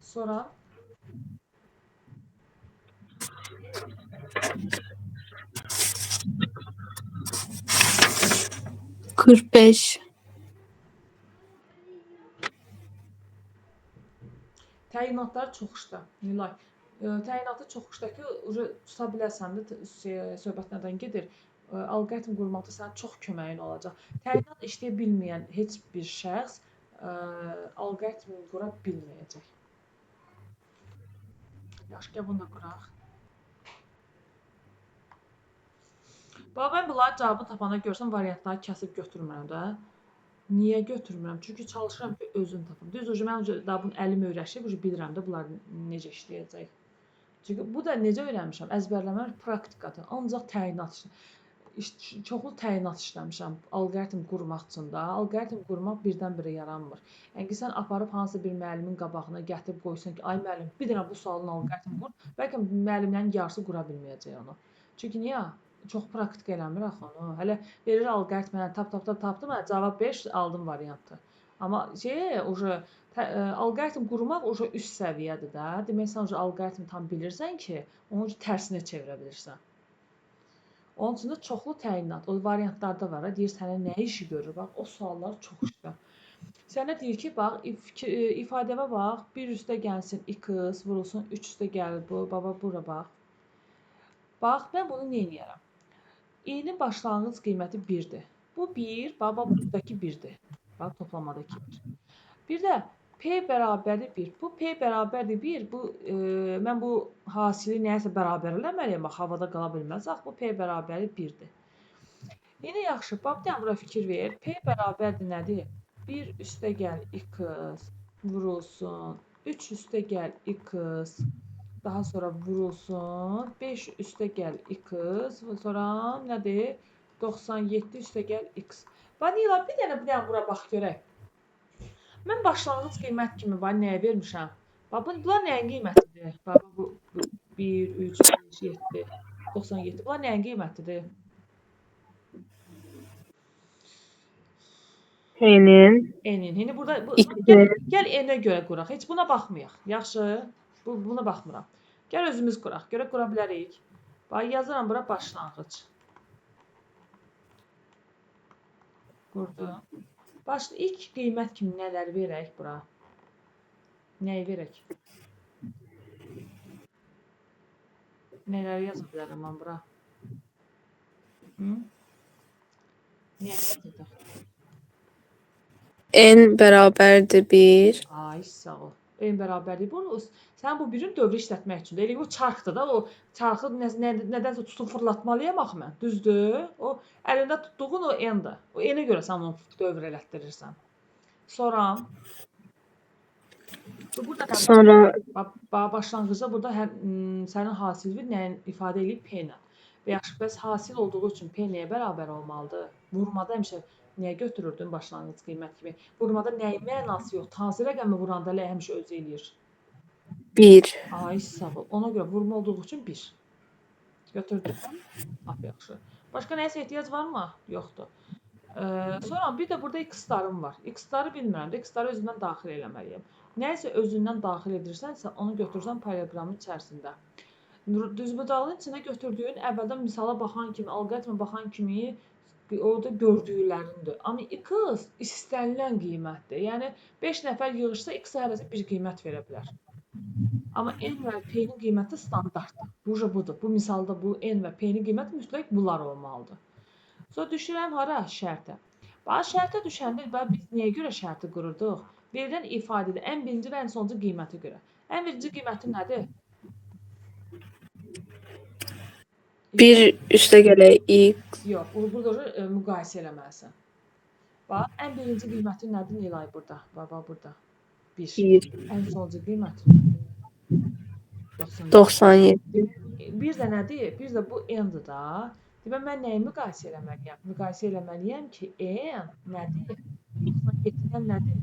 Sonra 45. Təyinatlar çox işdə. Nilay. Təyinatı çox işdə ki, tuta biləsən də söhbət nədən gedir. Alqoritm qurmaqda sənin çox köməyin olacaq. Təyinat işləyə bilməyən heç bir şəxs alqoritm qura bilməyəcək. Yaxşı, gəl bunu da quraq. Bax, mən bunların cavabını tapanda görsən variantları kəsib götürmürəm də. Niyə götürmürəm? Çünki çalışıram ki, özüm tapım. Düzdür, mən daha bunu əlim öyrəşib, bilirəm də bunlar necə işləyəcək. Çünki bu da necə öyrənmişəm? Əzbərləmə praktikadır. Ancaq təyinat çoxlu təyinat işləmişəm alqoritm qurmaq üçün də. Alqoritm qurmaq birdən-birə yaranmır. Yəni ki, sən aparıb hansısa bir müəllimin qabağına gətirib qoysan ki, ay müəllim, bir dənə bu sualın alqoritm qur. Bəlkə müəllimlərin yarısı qura bilməyəcək onu. Çünki niyə? Çox praktik eləmir axı onu. Hələ verir alqoritm, tapdım, cavab 5, aldım variantı. Amma alqoritm qurmaq üst səviyyədir də. Demək sən alqoritmi tam bilirsən ki, onu tərsinə çevirə bilirsən. Onun üçün də çoxlu təyinat, o variantlarda var. Deyir sənə nə işi görür? Bax, o suallar çox işdə. Sənə deyir ki, bax, ifadəmə bax, 1 üstə gəlsin x vurulsun 3 üstə gəlir bu. Baba, bura bax. Bax, mən bunu nə edərəm? I-nin başlanğıc qiyməti 1-dir. Bu 1, baba, buradakı 1-dir. Bax, toplamadakı 1. Bir də P bərabərdir 1. Bu P bərabərdir 1. Mən bu hasili nəyəsə bərabər eləməliyəm. Bax, havada qala bilməz. Bax, bu P bərabəri 1-dir. Yenə yaxşı, bax, bir dənə bura fikir ver. P bərabərdir nədir? 1 üstə gəl x vurulsun 3 üstə gəl x, daha sonra vurulsun 5 üstə gəl x, sonra nədir? 97 üstə gəl x. Vanilla, bir dənə bura bax görək. Mən başlanğıc qiymət kimi nəyə vermişəm? Bax, bunlar nəyin qiymətidir? Bax, bu 1, 3, 5, 7, 97. Bunlar nəyin qiymətidir? P-nin N-in. İndi burada X-i gəl N-ə görə quraq. Heç buna baxmayaq. Yaxşı? Buna baxmıram. Gəl özümüz quraq. Görə qura bilərik. Bax yazıram bura başlanğıc. Qurdum. İlk qiymət kimi nələr verək bura? Nəyi verək? Nələri yaza bilərəm mən bura? Hı? Nəyə yazacaq? N bərabərdir 1. Ay, sağ ol. N bərabərdir. Sən bu birin dövrü işlətmək üçün. Elə bu çarxdır da. O çarxı nədənsə tutub fırlatmalıyam axı mən. Düzdür? O əlində tutduğun o N-dir. O N-ə görə sən onu dövr elətdirirsən. Sonra burada sonra başlanğıcda burada sənin hasilin nəyin ifadə edib P ilə. Və yaxşı, bəs hasil olduğu üçün P nəyə bərabər olmalıdır? Vurmada həmişə nəyə götürürdün başlanğıc qiymət kimi? Vurmada nəyin mənası yoxdur? Hansı rəqəmi vuranda həmişə özü eləyir? 1. Ay, sağ ol. Ona görə vurma olduğu üçün 1. Götürdüm. Yaxşı. Başqa nəyisə ehtiyac varmı? Yoxdur. Sonra bir də burada x-larım var. X-ları bilmirəm də, x-ları özümdən daxil eləməliyəm. Nəyisə özündən daxil edirsənsə, onu götürsən paralelogramın içərisində. Düzbucaqlığın içində götürdüyün əvvəldən misala baxan kimi, alqoritmə baxan kimi orada gördüklərindir. Amma x istənilən qiymətdir. Yəni 5 nəfər yığışsa x hərəsi bir qiymət verə bilər. Amma n və p-nin qiyməti standartdır. Budur. Bu misalda bu n və p-nin qiyməti mütləq bunlar olmalıdır. Sonra düşürəm hara? Şərtə. Bax, şərtə düşəndə biz niyə görə şərti qururduq? Verilən ifadədə ən birinci və ən sonuncu qiymətə görə. Ən birinci qiyməti nədir? 1 üstə gələk x. Yox, burada müqayisə eləməlisən. Bax, ən birinci qiyməti nədir Nilay burada? Bax, burada. 1. 1. Ən sonuncu qiyməti 97. Bir də nədir? Bir də bu n-dir da. Demək, mən nəyi müqayisə eləməliyəm? Müqayisə eləməliyəm ki, n nədir? 97-dən nədir?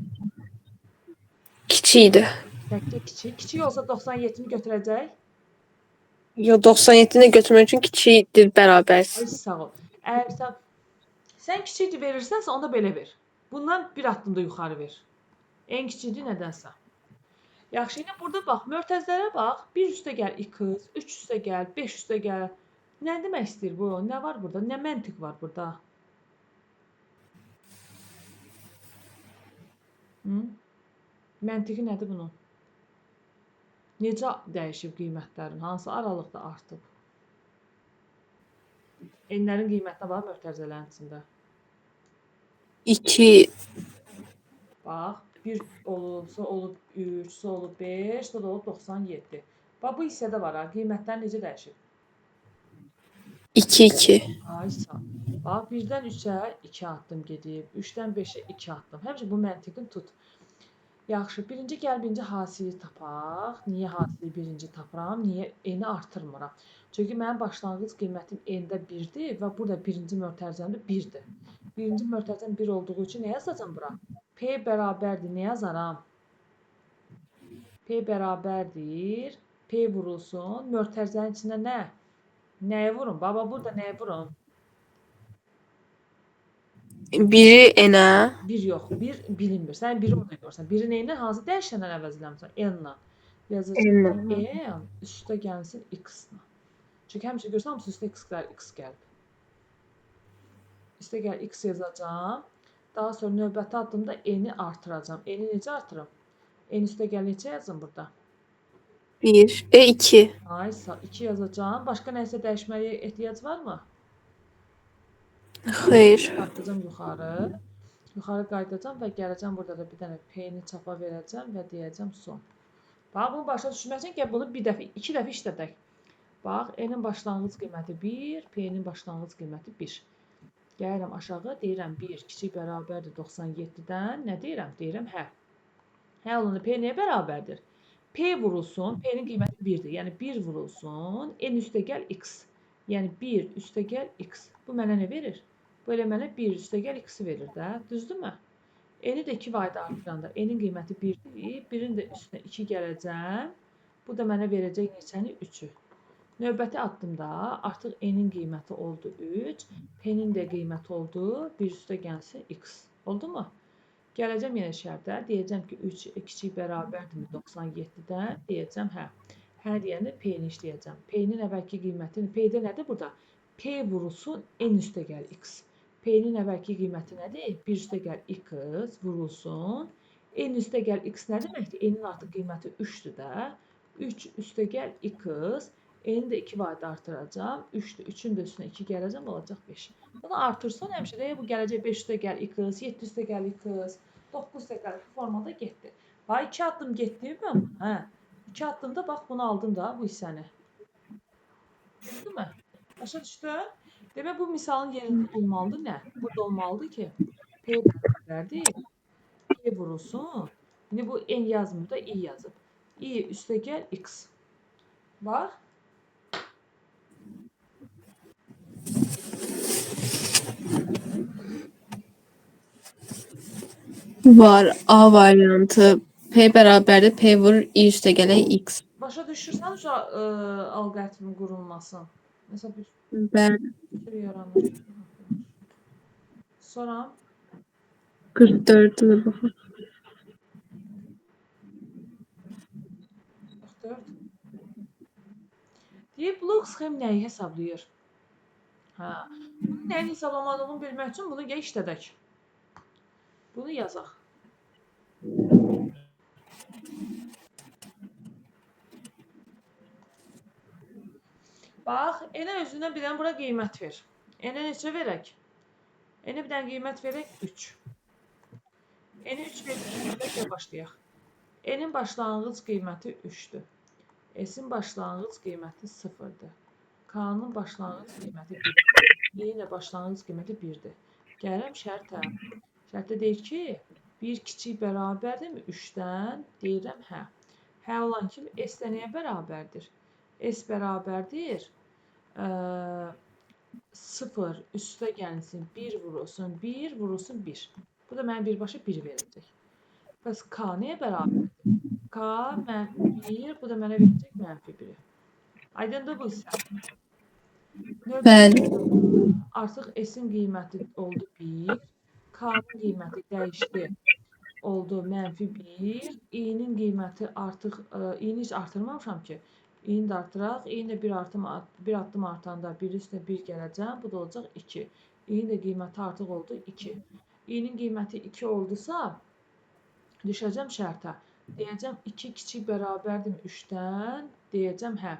Kiçikdir. Təkcə kiçik. Kiçik olsa 97-ni götürəcək. Yox, 97-ni götürmək üçün kiçikdir bərabərsiz. Ay, sağ ol. Əgər sən kiçikdir verirsənsə, onda belə ver. Bundan bir addım da yuxarı ver. En kiçikdir nədənsə. Yaxşı, indi burada bax, mötərizələrə bax. 1 üstə gəl x, 3 üstə gəl, 5 üstə gəl. Nə demək istəyir bu? Nə var burada? Nə məntiq var burada? Məntiqi nədir bunun? Necə dəyişib qiymətlərin? Hansı aralıqda artıb? N-lərin qiymətinə bax, mötərizələrin içində. 2. Bax, 1 olubsa olub 3, sonra olub 5, sonra olub 97. Bax, bu hissədə var ha, qiymətlər necə dəyişib? 2, 2. Ay, sağ. Bax, 1-dən 3-ə 2 addım gedib, 3-dən 5-ə 2 addım. Həmişə bu məntiqini tut. Yaxşı, birinci hasili tapaq. Niyə hasili birinci tapıram? Niyə n-i artırmıram? Çünki mənim başlanğıc qiymətim n-də 1-dir və burada birinci mötərizəmdə 1-dir. Birinci mötərizəm 1 olduğu üçün nə yazacağım bura? P bərabərdir, nə yazaram? P bərabərdir, P vurulsun, mötərizənin içində nə? Nəyə vurun? Baba, burada nəyə vurun? 1-i n-ə. 1 yox, 1 bilinmir. Sən 1-i orada görsən. 1-i neyinlə, hansı dəyişənlə əvəzləmirsən? N-la. Yazacaqsan n üstə gəlsin x-la. Çünki həmişə görsən, hamısı üstə x gəlib. Üstə gəl x yazacağam. Daha sonra növbəti addımda n-i artıracağam. N-i necə artırım? N üstə gəl necə yazım burada? 1. 2. Ay, 2 yazacağam. Başqa nəyisə dəyişməyə ehtiyac varmı? Xeyr. Qalxacağam yuxarı. Yuxarı qayıdacağam və gələcəm burada da bir dənə P-ni çapa verəcəm və deyəcəm son. Bax, bunu başa düşmək üçün bunu 2 dəfə işlədək. Bax, n-in başlanğıc qiyməti 1, P-nin başlanğıc qiyməti 1. Gəlirəm aşağı, deyirəm 1 kiçik bərabərdir 97-dən. Nə deyirəm? Deyirəm hə. Hə olanda P nəyə bərabərdir? P vurulsun, P-nin qiyməti 1-dir. Yəni 1 vurulsun, n üstə gəl x. Yəni 1 üstə gəl x. Bu mənə nə verir? Bu elə mənə 1 üstə gəl x-i verir də. Düzdürmü? N-i də 2 vayda artıranda n-in qiyməti 1-dir. 1-in də üstünə 2 gələcəm. Bu da mənə verəcək neçəni? 3-ü. Növbəti addımda artıq n-in qiyməti oldu 3. P-nin də qiyməti oldu 1 üstə gəlsin x. Oldu mu? Gələcəm yenə şərtə. Deyəcəm ki, 3 kiçik bərabərdirmi 97-dən? Deyəcəm, hə. Hə deyəndə P-ni işləyəcəm. P-nin əvvəlki qiymətini, P-də nədir burada? P vurulsun N üstə gəl X. P-nin əvvəlki qiyməti nədir? 1 üstə gəl X vurulsun. N üstə gəl X nə deməkdir? N-in artıq qiyməti 3-dür də. 3 üstə gəl X. N-i də 2 vayd artıracam. 3-dür. 3-ün də üstünə 2 gələcəm, olacaq 5. Bunu artırsan həmişə də bu gələcək 5 üstə gəl X, 7 üstə gəl X, 9 üstə gəl bu formada getdi. Bax 2 addım getdim mən. Hə. 2 addımda bax bunu aldım da bu hissəni. Gördünmü? Başa düşdün? Demək bu misalın yerində olmalıdır nə? Burada olmalıdır ki, P bərabərdir. P vurulsun. İndi bu N yazmır da I yazıb. I üstə gəl X. Bax. Var. A variantı. P bərabərdir. P vurur I üstə gələk X. Başa düşürsən şu alqoritmin qurulmasını? Məsələn, bir Bəli. sürü yaranır. Sonra 44'üne baxaq. 44. Deyib, bloq sxem nəyi hesablayır? Hə. Bunu nəyin hesablamadığını bilmək üçün bunu gəl işlədək. Bunu yazaq. Bax, N-ə özündən bir dənə bura qiymət ver. N-ə neçə verək? N-ə bir dənə qiymət verək 3. N-i 3 verək başlayaq. N-in başlanğıc qiyməti 3-dür. S-in başlanğıc qiyməti 0-dır. K-nın başlanğıc qiyməti 1-dir. Y-in də başlanğıc qiyməti 1-dir. Gəlirəm şərtə. Şərtdə deyir ki, 1 kiçik bərabərdirmi 3-dən? Deyirəm, hə. Hə olan kimi S də nəyə bərabərdir? S bərabərdir. 0 üstə gəlsin, 1 vurulsun, 1 vurulsun 1. Bu da mənə birbaşa 1 verəcək. Bəs K nəyə bərabərdir? K -1, bu da mənə verəcək -1-i. Aydındır bu hissə? Bəli. Artıq S-in qiyməti oldu 1, K-nın qiyməti dəyişdi, oldu -1, I-nin qiyməti artıq, I-ni heç artırmamışam ki. I-ni də artıraq, I-ni də bir addım artanda 1 üstə 1 gələcəm, bu da olacaq 2. I-nin də qiyməti artıq oldu 2. I-nin qiyməti 2 oldusa, düşəcəm şərtə. Deyəcəm 2 kiçik bərabərdir 3-dən, deyəcəm hə.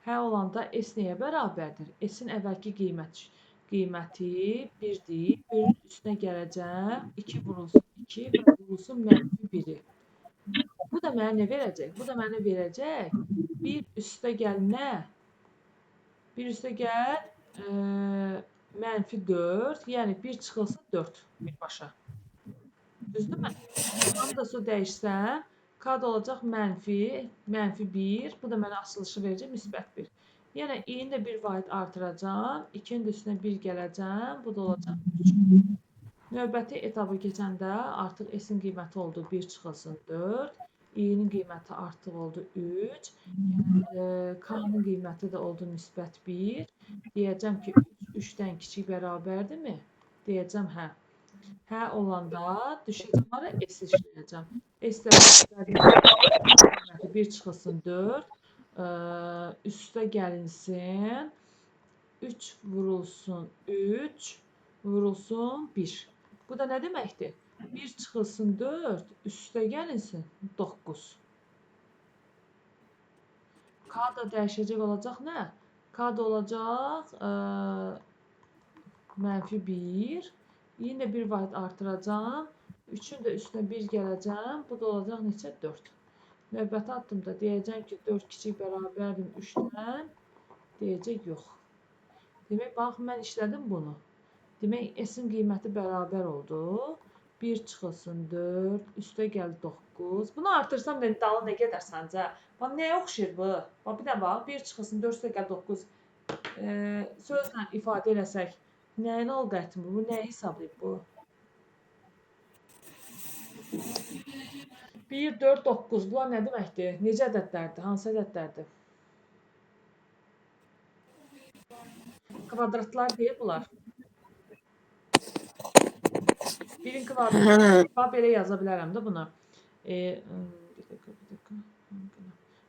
Hə olanda S nəyə bərabərdir? S-in əvvəlki qiyməti 1-dir. 1-in üstünə gələcəm. 2 vurulsun 2 və vurulsun -1-i. Bu da mənə nə verəcək? Bu da mənə verəcək 1 üstə gəl nə? 1 üstə gəl -4, yəni 1 çıxılsın 4 birbaşa. Düzdürmü? Onu da su dəyişsəm, K da olacaq -1, bu da mənə açılışı verəcək -1. Yəni i-ni də 1 vayd artıracam, 2-nin də üstünə 1 gələcəm, bu da olacaq 3. Növbəti etabı keçəndə artıq S-in qiyməti oldu 1 çıxılsın 4, i-nin qiyməti artıq oldu 3, K-nın qiyməti də oldu -1. Deyəcəm ki, 3 3-dən kiçik bərabərdirmi? Deyəcəm hə. Hə olanda düşəcəm hara S işləyəcəm. S qiyməti 1 çıxılsın 4, üstə gəlinsin 3 vurulsun 3 vurulsun 1. Bu da nə deməkdir? 1 çıxılsın 4, üstə gəlinsin 9. K da dəyişəcək olacaq nə? K da olacaq -1. Yine də 1 vayd artıracam. 3-ün də üstünə 1 gələcəm. Bu da olacaq neçə? 4. Növbəti addımda deyəcəm ki, 4 kiçik bərabərdir 3-dən. Deyəcək yox. Demək, bax, mən işlədim bunu. Demək, S-in qiyməti bərabər oldu. 1 çıxılsın 4, üstə gəl 9. Bunu artırsam dalı nə gedər səncə? Bax, nəyə oxşayır bu? Bax, bir də bax, 1 çıxılsın 4, üstə gəl 9. Sözlə ifadə eləsək, nəyin alqoritmi bu? Nəyi hesablayıb bu? 1, 4, 9. Bunlar nə deməkdir? Necə ədədlərdir? Hansı ədədlərdir? Kvadratlar deyil bunlar. 1-in kvadratı. Hə. Bax, belə yaza bilərəm də bunu. Bir dəqiqə.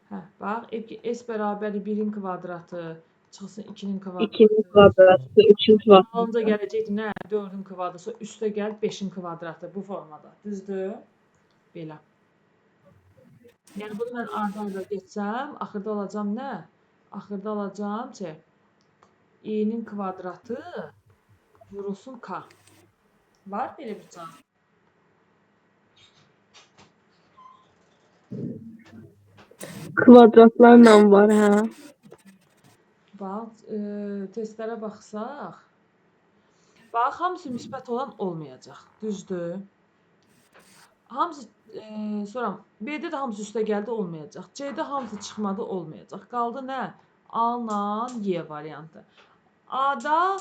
Hə, bax, s bərabər 1-in kvadratı çıxsın 2-nin kvadratı. 2-nin kvadratı, 3-ün kvadratı. Dalınca gələcəkdir nə? 4-ün kvadratı, üstə gəl 5-in kvadratı bu formada. Düzdür? Belə. Yəni bunu mən arda-arda geçsəm, axırda alacam nə? Axırda alacam ki, i-nin kvadratı vurulsun k. Var belə bir can? Kvadratlarla var, hə. Bax, testlərə baxsaq, bax, hamısı müsbət olan olmayacaq. Düzdür? Hamısı, sonra B-də də hamısı üstə gəldi olmayacaq. C-də hamısı çıxmadı olmayacaq. Qaldı nə? A-la Y variantı. A-da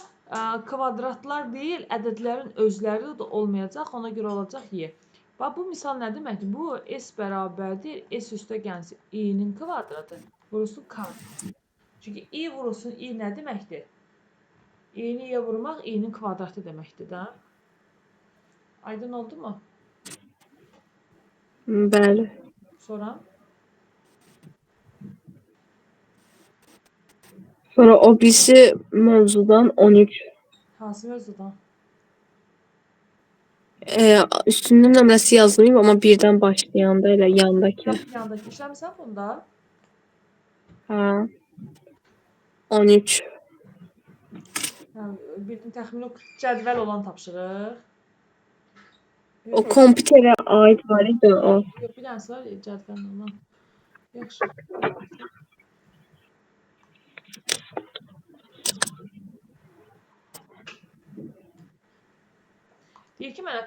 kvadratlar deyil, ədədlərin özləri də olmayacaq. Ona görə olacaq Y. Bax, bu misal nə deməkdir? Bu S bərabərdir. S üstə gəlsin i-nin kvadratı. Vurulsun k. Çünki i vurulsun i nə deməkdir? i-ni i-yə vurmaq i-nin kvadratı deməkdir də. Aydın oldu mu? Bəli. Sonra? Sonra o birisi mövzudan 13. Hansı mövzudan? Üstündə nömrəsi yazılmayıb, amma birdən başlayanda elə yandakı. Yandakı işləmirsən bunda? Hə. 13. Hə, bildim təxmini cədvəl olan tapşırıq. O kompüterə aid var idi o. Yox, bir dənəsi var cədvəl olan. Yaxşı. Deyir ki, mənə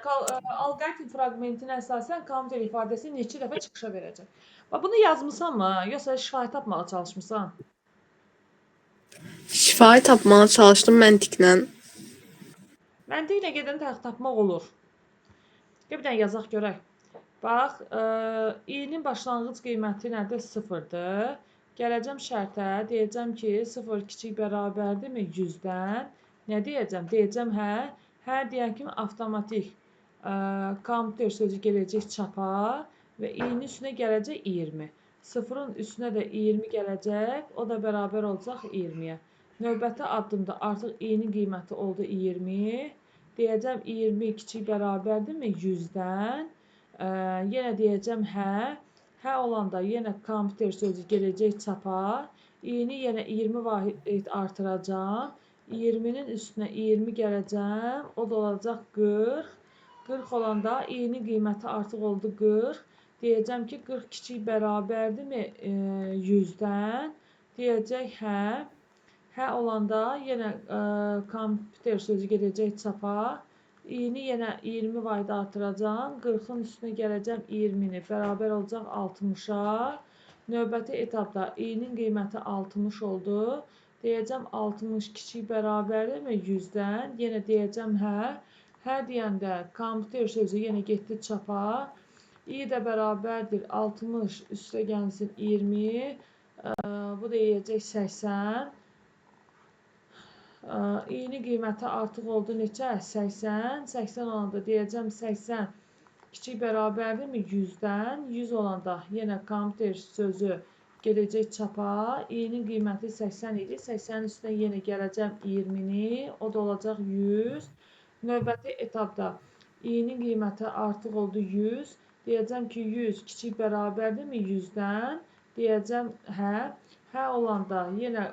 alqoritm fraqmentinə əsasən kompüter ifadəsi neçə dəfə çıxışa verəcək. Bax, bunu yazmısanmı, yoxsa şifahi tapmağa çalışmısan? Şifahi tapmağa çalışdım məntiqlə. Məntiqlə gedən tapmaq olur. Bir dənə yazaq görək. Bax, i-nin başlanğıc qiyməti nədir? 0-dır. Gələcəm şərtə, deyəcəm ki, 0 kiçik bərabərdirmi 100-dən? Nə deyəcəm? Deyəcəm, hə. Hə deyən kimi avtomatik kompüter sözü gələcək çapa və i-nin üstünə gələcək 20. 0-ın üstünə də 20 gələcək, o da bərabər olacaq 20-yə. Növbəti addımda artıq i-nin qiyməti oldu 20. Deyəcəm 20 kiçik bərabərdirmi 100-dən? Yenə deyəcəm hə. Hə olanda yenə kompüter sözü gələcək çapa. i-ni yenə 20 vahid artıracam. 20-nin üstünə 20 gələcəm. O da olacaq 40. 40 olanda i-nin qiyməti artıq oldu 40. Deyəcəm ki, 40 kiçik bərabərdirmi 100-dən? Deyəcək hə. Hə olanda yenə kompüter sözü gedəcək çapa. i-ni yenə 20 vahid artıracam. 40-ın üstünə gələcəm 20-ni. Bərabər olacaq 60-a. Növbəti etapda i-nin qiyməti 60 oldu. Deyəcəm 60 kiçik bərabərdirmi 100-dən? Yenə deyəcəm hə. Hə deyəndə kompüter sözü yenə getdi çapa. i də bərabərdir 60 üstə gəlsin 20. Bu da yiyəcək 80. i-nin qiyməti artıq oldu neçə? 80. 80 olanda deyəcəm 80 kiçik bərabərdirmi 100-dən? 100 olanda yenə kompüter sözü gedəcək çapa. i-nin qiyməti 80 idi. 80-in üstünə yenə gələcəm 20-ni. O da olacaq 100. Növbəti etapda i-nin qiyməti artıq oldu 100. Deyəcəm ki, 100 kiçik bərabərdirmi 100-dən? Deyəcəm hə. Hə olanda yenə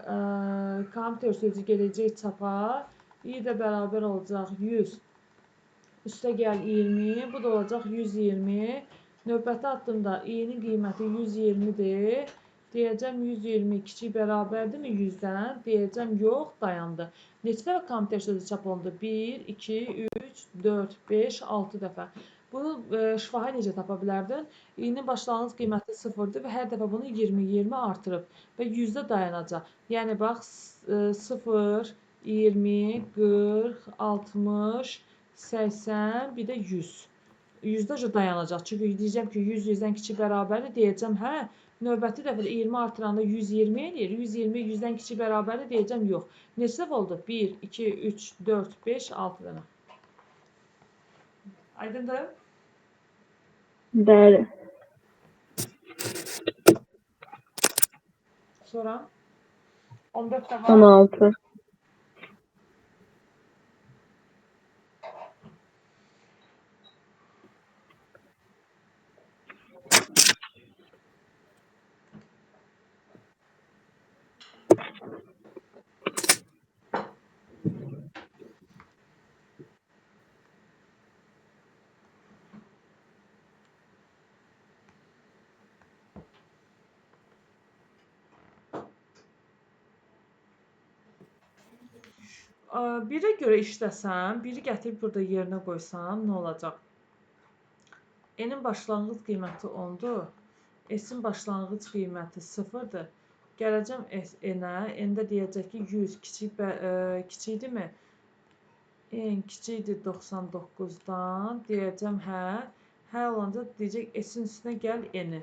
kompüter sözü gedəcək çapa. i də bərabər olacaq 100. Üstə gəl 20. Bu da olacaq 120. Növbəti addımda i-nin qiyməti 120-dir. Deyəcəm 120 kiçik bərabərdirmi 100-dən? Deyəcəm yox, dayandı. Neçə dəfə kompüter sözü çap olundu? 1, 2, 3, 4, 5, 6 dəfə. Bunu şifahi necə tapa bilərdin? i-nin başlanğıc qiyməti 0-dır və hər dəfə bunu 20 artırıb və 100-də dayanacaq. Yəni bax 0, 20, 40, 60, 80, bir də 100. 100-də dayanacaq. Çünki deyəcəm ki, 100 100-dən kiçik bərabərdir. Deyəcəm hə. Növbəti dəfədə 20 artıranda 120 eləyir. 120 100-dən kiçik bərabərdir. Deyəcəm yox. Neçə dəfə oldu? 1, 2, 3, 4, 5, 6 dənə. Aydındır? Bəli. Sonra 14 də var. 16. Birə görə işləsəm, biri gətirib burada yerinə qoysam nə olacaq? N-in başlanğıc qiyməti 10-dur. S-in başlanğıc qiyməti 0-dır. Gələcəm N-ə. N-də deyəcək ki, 100 kiçikdirmi? N kiçikdir 99-dan. Deyəcəm hə. Hə olanda deyəcək S-in üstünə gəl N-i.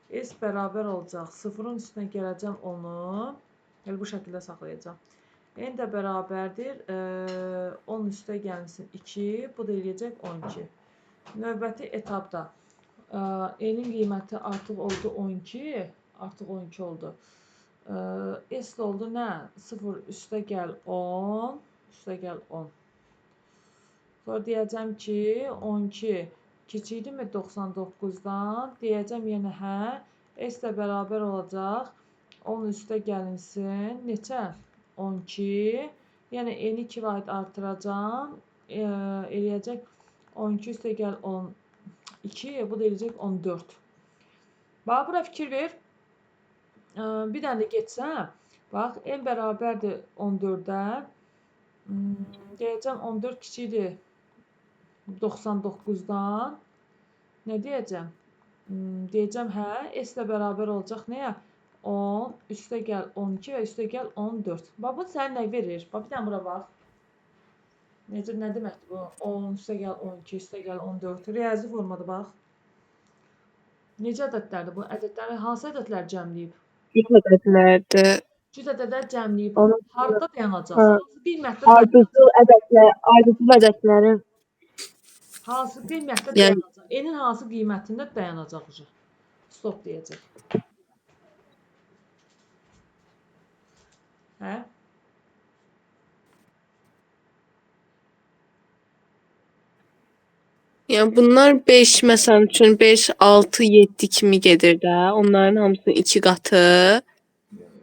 S bərabər olacaq. 0-ın üstünə gələcəm 10-u. Yəni bu şəkildə saxlayacağam. N də bərabərdir. 10 üstə gəlsin 2. Bu da eləyəcək 12. Növbəti etapda N-in qiyməti artıq oldu 12. Artıq 12 oldu. S də oldu nə? 0 üstə gəl 10. Üstə gəl 10. Sonra deyəcəm ki, 12 kiçikdirmi 99-dan? Deyəcəm yenə hə. S də bərabər olacaq. 10 üstə gəlinsin. Neçə? 12. Yəni N-i 2 vaid artıracam. Eləyəcək 12 üstə gəl 12. Bu da eləyəcək 14. Bax, bura fikir ver. Bir dənə də getsəm. Bax, N bərabərdir 14-də. Deyəcəm 14 kiçikdir 99-dan. Nə deyəcəm? Deyəcəm hə. S də bərabər olacaq nəyə? 10 üstə gəl 12 və üstə gəl 14. Bax, bu sənə nə verir? Bax, bir dənə bura bax. Necə, nə deməkdir bu? 10 üstə gəl 12 üstə gəl 14. Riyazi formada bax. Necə ədədlərdir bu? Ədədləri hansı ədədlər cəmləyib? Cüt ədədlərdir. Cüt ədədlər cəmləyib. Onun Harda dayanacaq? hə, Hansı qiymətdə dayanacaq? ardıcıl ədədlərin Hansı qiymətdə Yəni dayanacaq? N-in hansı qiymətində dayanacaq? Stop deyəcək. Hə? Yəni bunlar 5 məsəl üçün 5, 6, 7 kimi gedir də. Onların hamısının 2 qatı.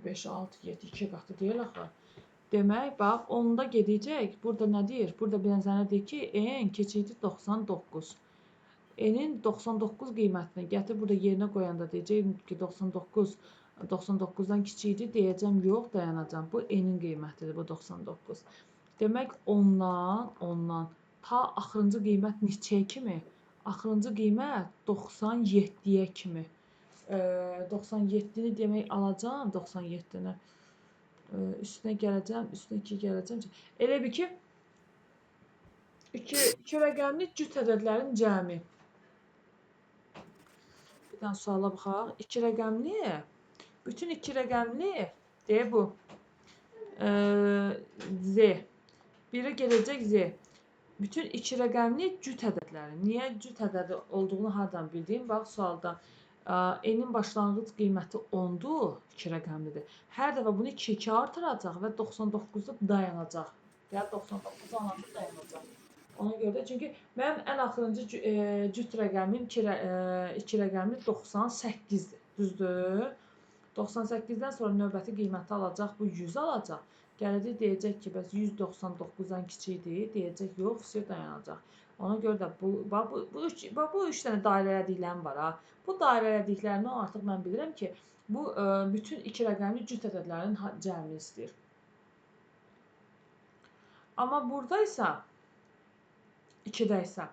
5, 6, 7, 2 qatı deyil axı. Demək, bax, onda gedəcək. Burada nə deyir? Burada bir sənə deyir ki, N kiçikdir 99. N-in 99 qiymətini gətir burada yerinə qoyanda deyəcək ki, 99 99-dan kiçikdir. Deyəcəm, yox, dayanacam. Bu N-in qiymətidir, bu 99. Demək, ondan ta axırıncı qiymət neçəyə kimi? Axırıncı qiymət 97-yə kimi. 97-ni demək alacam, 97-ni. Üstünə gələcəm, üstünə 2 gələcəm. Elə bil ki, 2 rəqəmli cüt ədədlərin cəmi. Bir dənə suala baxaq. 2 rəqəmli, bütün 2 rəqəmli, deyə bu. Z. Biri gedəcək Z. Bütün 2 rəqəmli cüt ədədləri. Niyə cüt ədədi olduğunu hardan bildiyim? Bax, sualda. N-in başlanğıc qiyməti 10-dur, 2 rəqəmlidir. Hər dəfə bunu 2 artıracaq və 99-da dayanacaq. Yəni 99 anında dayanacaq. Ona görə də, çünki mənim ən axırıncı cüt rəqəmim 2 rəqəmli 98-dir. Düzdür? 98-dən sonra növbəti qiyməti alacaq, bu 100 alacaq. Gələcək deyəcək ki, bəs 199-dan kiçikdir, deyəcək yox, vəsiyyət dayanacaq. Ona görə də bu üç dənə dairə elədiklərim var ha. Bu dairə elədiklərindən artıq mən bilirəm ki, bu bütün 2 rəqəmli cüt ədədlərin cəmini istəyir. Amma burada isə 2-də isə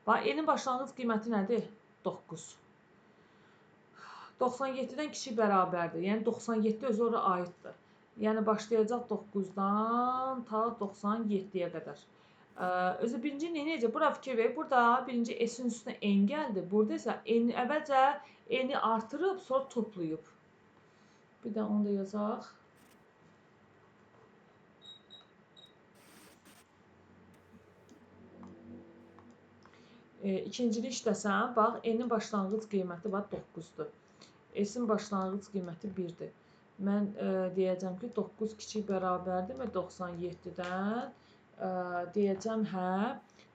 N-in başlanğıc qiyməti nədir? 9. 97-dən kiçik bərabərdir. Yəni 97 özü ora aiddir. Yəni başlayacaq 9-dan ta 97-yə qədər. Özü birinci necə? Bura fikir ver. Burada birinci S-in üstünə N gəldi. Burada isə əvvəlcə N-i artırıb, sonra toplayıb. Bir də onu da yazaq. İkincili işləsəm, bax, N-in başlanğıc qiyməti bax 9-dur. S-in başlanğıc qiyməti 1-dir. Mən deyəcəm ki, 9 kiçik bərabərdirmi 97-dən? Deyəcəm hə.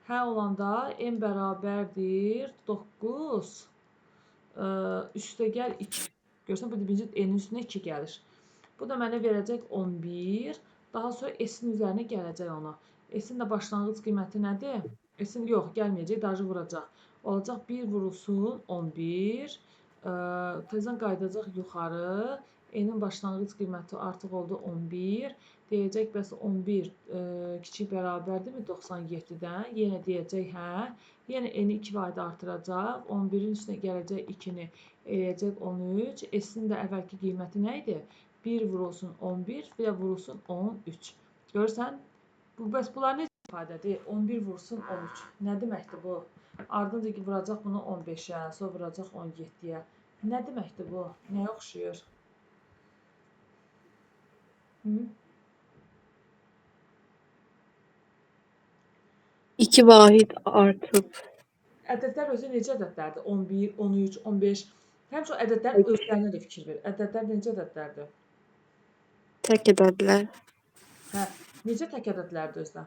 Hə olanda n bərabərdir 9 üstəgəl 2. Görürsən, bu birinci n-in üstünə 2 gəlir. Bu da mənə verəcək 11. Daha sonra s-in üzərinə gələcək ona. S-in də başlanğıc qiyməti nədir? S-in yox, gəlməyəcək, dajı vuracaq. Olacaq 1 vurulsun 11. Tezdən qayıdacaq yuxarı. N-in başlanğıc qiyməti artıq oldu 11. Deyəcək, bəs 11 kiçik bərabərdirmi 97-dən? Yenə deyəcək, hə. Yenə N-i 2 vayda artıracaq. 11-in üstünə gələcək 2-ni eləyəcək 13. S-in də əvvəlki qiyməti nə idi? 1 vurulsun 11, bir də vurulsun 13. Görürsən? Bəs bunlar necə ifadədir? 11 vurulsun 13. Nə deməkdir bu? Ardınca ki, vuracaq bunu 15-ə, sonra vuracaq 17-yə. Nə deməkdir bu? Nəyə oxşuyur? 2 vahid artıb. Ədədlər özü necə ədədlərdir? 11, 13, 15. Həmişə ədədlər özlərinə də fikir ver. Ədədlər necə ədədlərdir? Tək ədədlər. Hə, necə tək ədədlərdir özlər?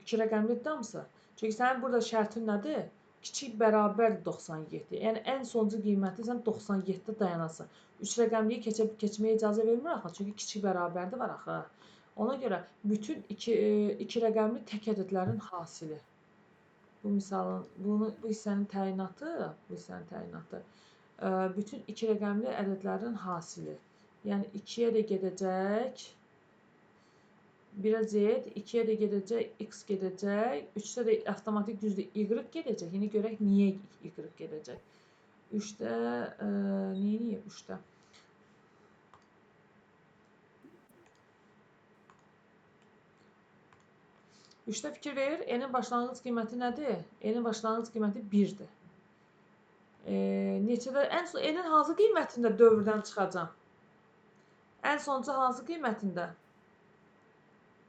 İki rəqəmlidir hamısı. Çünki sənin burada şərtin nədir? Kiçik bərabərdir 97. Yəni ən sonuncu qiyməti sən 97-də dayanasın. 3 rəqəmliyi keçməyə icazə vermir axı. Çünki kiçik bərabərdir var axı. Ona görə bütün iki rəqəmli tək ədədlərin hasili. Bu misalın, bu hissənin təyinatı, bütün iki rəqəmli ədədlərin hasili. Yəni 2-yə də gedəcək 1-ə z, 2-yə də gedəcək x gedəcək, 3-də də avtomatik düzdür y gedəcək. Yəni görək niyə y gedəcək. 3-də niyə 3-də? Üçdə fikir verir, n-in başlanğıc qiyməti nədir? N-in başlanğıc qiyməti 1-dir. Neçədə? N-in hansı qiymətində dövrdən çıxacam? Ən sonuncu hansı qiymətində?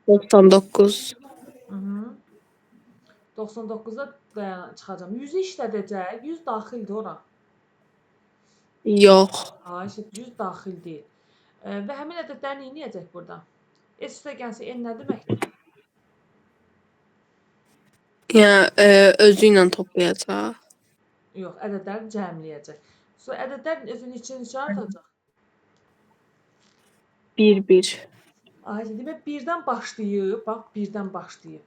99. 99-da çıxacam. 100-ü işlədəcək. 100 daxildir ora. Yox. Hayır, 100 daxil deyil. Və həmin ədədləri nə edəcək burada? S üstə gəlsə n nə deməkdir? Yəni özü ilə toplayacaq. Yox, ədədləri cəmləyəcək. Sonra ədədlərin özünü neçə artacaq? 1-1. Ayşə, demək 1-dən başlayıb, bax 1-dən başlayıb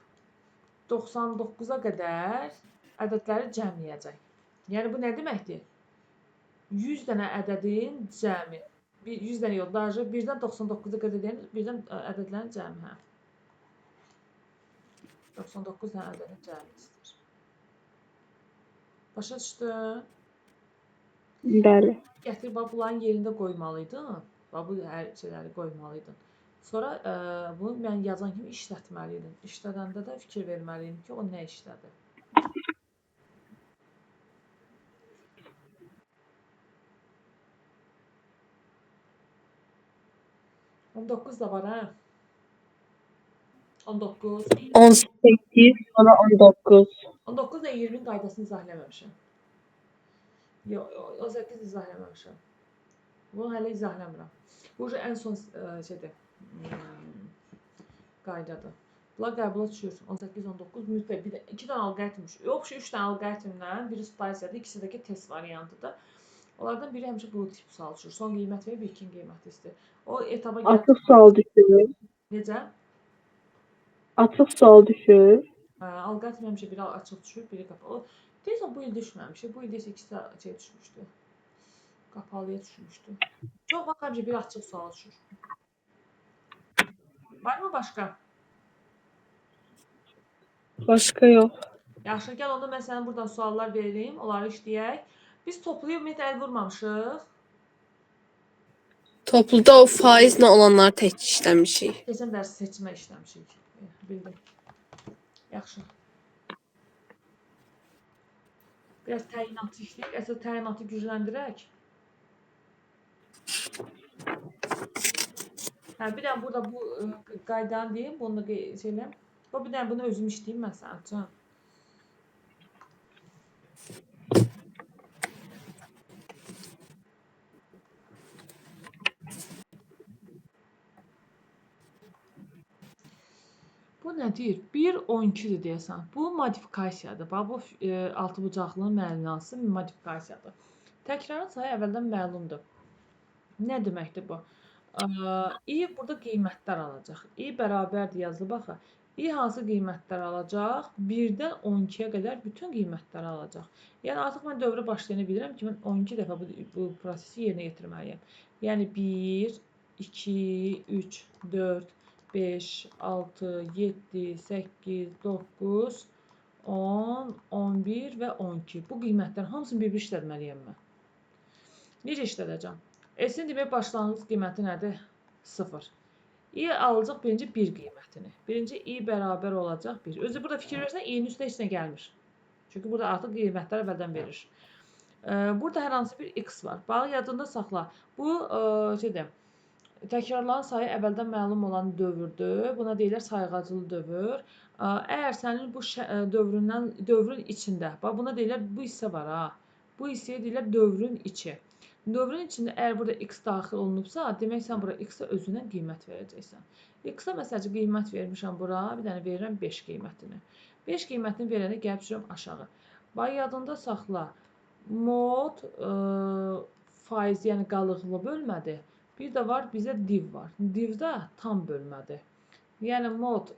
99-a qədər ədədləri cəmləyəcək. Yəni bu nə deməkdir? 100 dənə ədədin cəmi. 100 dənə yox, daha 1-dən 99-a qədər deyən, 1-dən ədədlərin cəmi, hə. 99 dənə ədədin cəmi istəyir. Başa düşdün? Bəli. Gətir, bax, bunların yerində qoymalıydın. Bax, bu hər şeyləri qoymalıydın. Sonra bunu mən yazan kimi işlətməliydin. İşlədəndə də fikir verməliydin ki, o nə işlədir. On 19 da var, hə? 19. 18, sonra 19. 19 da 20-nin qaydasını izah eləməmişəm. Yox, 18 izah eləməmişəm. Bunu hələ izah eləmirəm. Bu ən son şeydir, qaydadır. Bunlar qəbula düşür. 18, 19, mütləq bir də 2 dənə alqoritm, yox, 3 dənə alqoritmdən, biri spasiyadır, ikisi də ki test variantıdır. Onlardan biri həmişə bu tip sual düşür. Son qiymət verib, ilkin qiymət istəyir. O etaba gəlir. Açıq sual düşür. Necə? Açıq sual düşür. Alqoritm həmişə biri açıq düşür, biri qapalı. Deyəsən bu il düşməmişdi. Bu il isə ikisi şey düşmüşdü. Qapalıya düşmüşdü. Çox vaxt həmişə biri açıq sual düşür. Varmı başqa? Başqa yox. Yaxşı, gəl onda mən sənə buradan suallar verim, onları işləyək. Biz toplu ümumiyyətlə əl vurmamışıq. Topluda o faizlə olanları tək işləmişik. Keçən dərs seçmə işləmişik. Bildim. Yaxşı. Biraz təyinatı işləyək. Əsas təyinatı gücləndirək. Hə, bir dənə burada bu qaydanı deyim, bunu da şey eləyim. Bir dənə bunu özüm işləyim məsəl üçün. Bu nə deyir? 1-12-dir deyəsən. Bu modifikasiyadır. Bax, bu altıbucaqlının mənası modifikasiyadır. Təkrarın sayı əvvəldən məlumdur. Nə deməkdir bu? I burada qiymətlər alacaq. I bərabərdir yazılıb axı. I hansı qiymətlər alacaq? 1-dən 12-yə qədər bütün qiymətləri alacaq. Yəni artıq mən dövrə başlayana bilirəm ki, mən 12 dəfə bu prosesi yerinə yetirməliyəm. Yəni 1, 2, 3, 4, 5, 6, 7, 8, 9, 10, 11 və 12. Bu qiymətlərin hamısını bir-bir işlətməliyəm mən. Necə işlədəcəm? S-in demək başlanğıc qiyməti nədir? 0. I alacaq birinci 1 qiymətini. Birinci I bərabər olacaq 1. Özü burada fikir versən, I-nin üstə heç nə gəlmir. Çünki burada artıq qiymətlər əvvəldən verir. Burada hər hansı bir X var. Bax, yadında saxla. Bu şeydir. Təkrarların sayı əvvəldən məlum olan dövrdür. Buna deyirlər sayğacılı dövr. Əgər sənin bu dövrün içində, bax buna deyirlər bu hissə var ha. Bu hissəyə deyirlər dövrün içi. Dövrün içində əgər burada X daxil olunubsa, demək sən bura X-ə özündən qiymət verəcəksən. X-ə məsəlcə qiymət vermişəm bura, bir dənə verirəm 5 qiymətini. 5 qiymətini verəndə gəlib düşürəm aşağı. Bax, yadında saxla. Mod faiz, yəni qalıqlı bölmədir. Bir də var, bizə div var. Divdə tam bölmədir. Yəni mod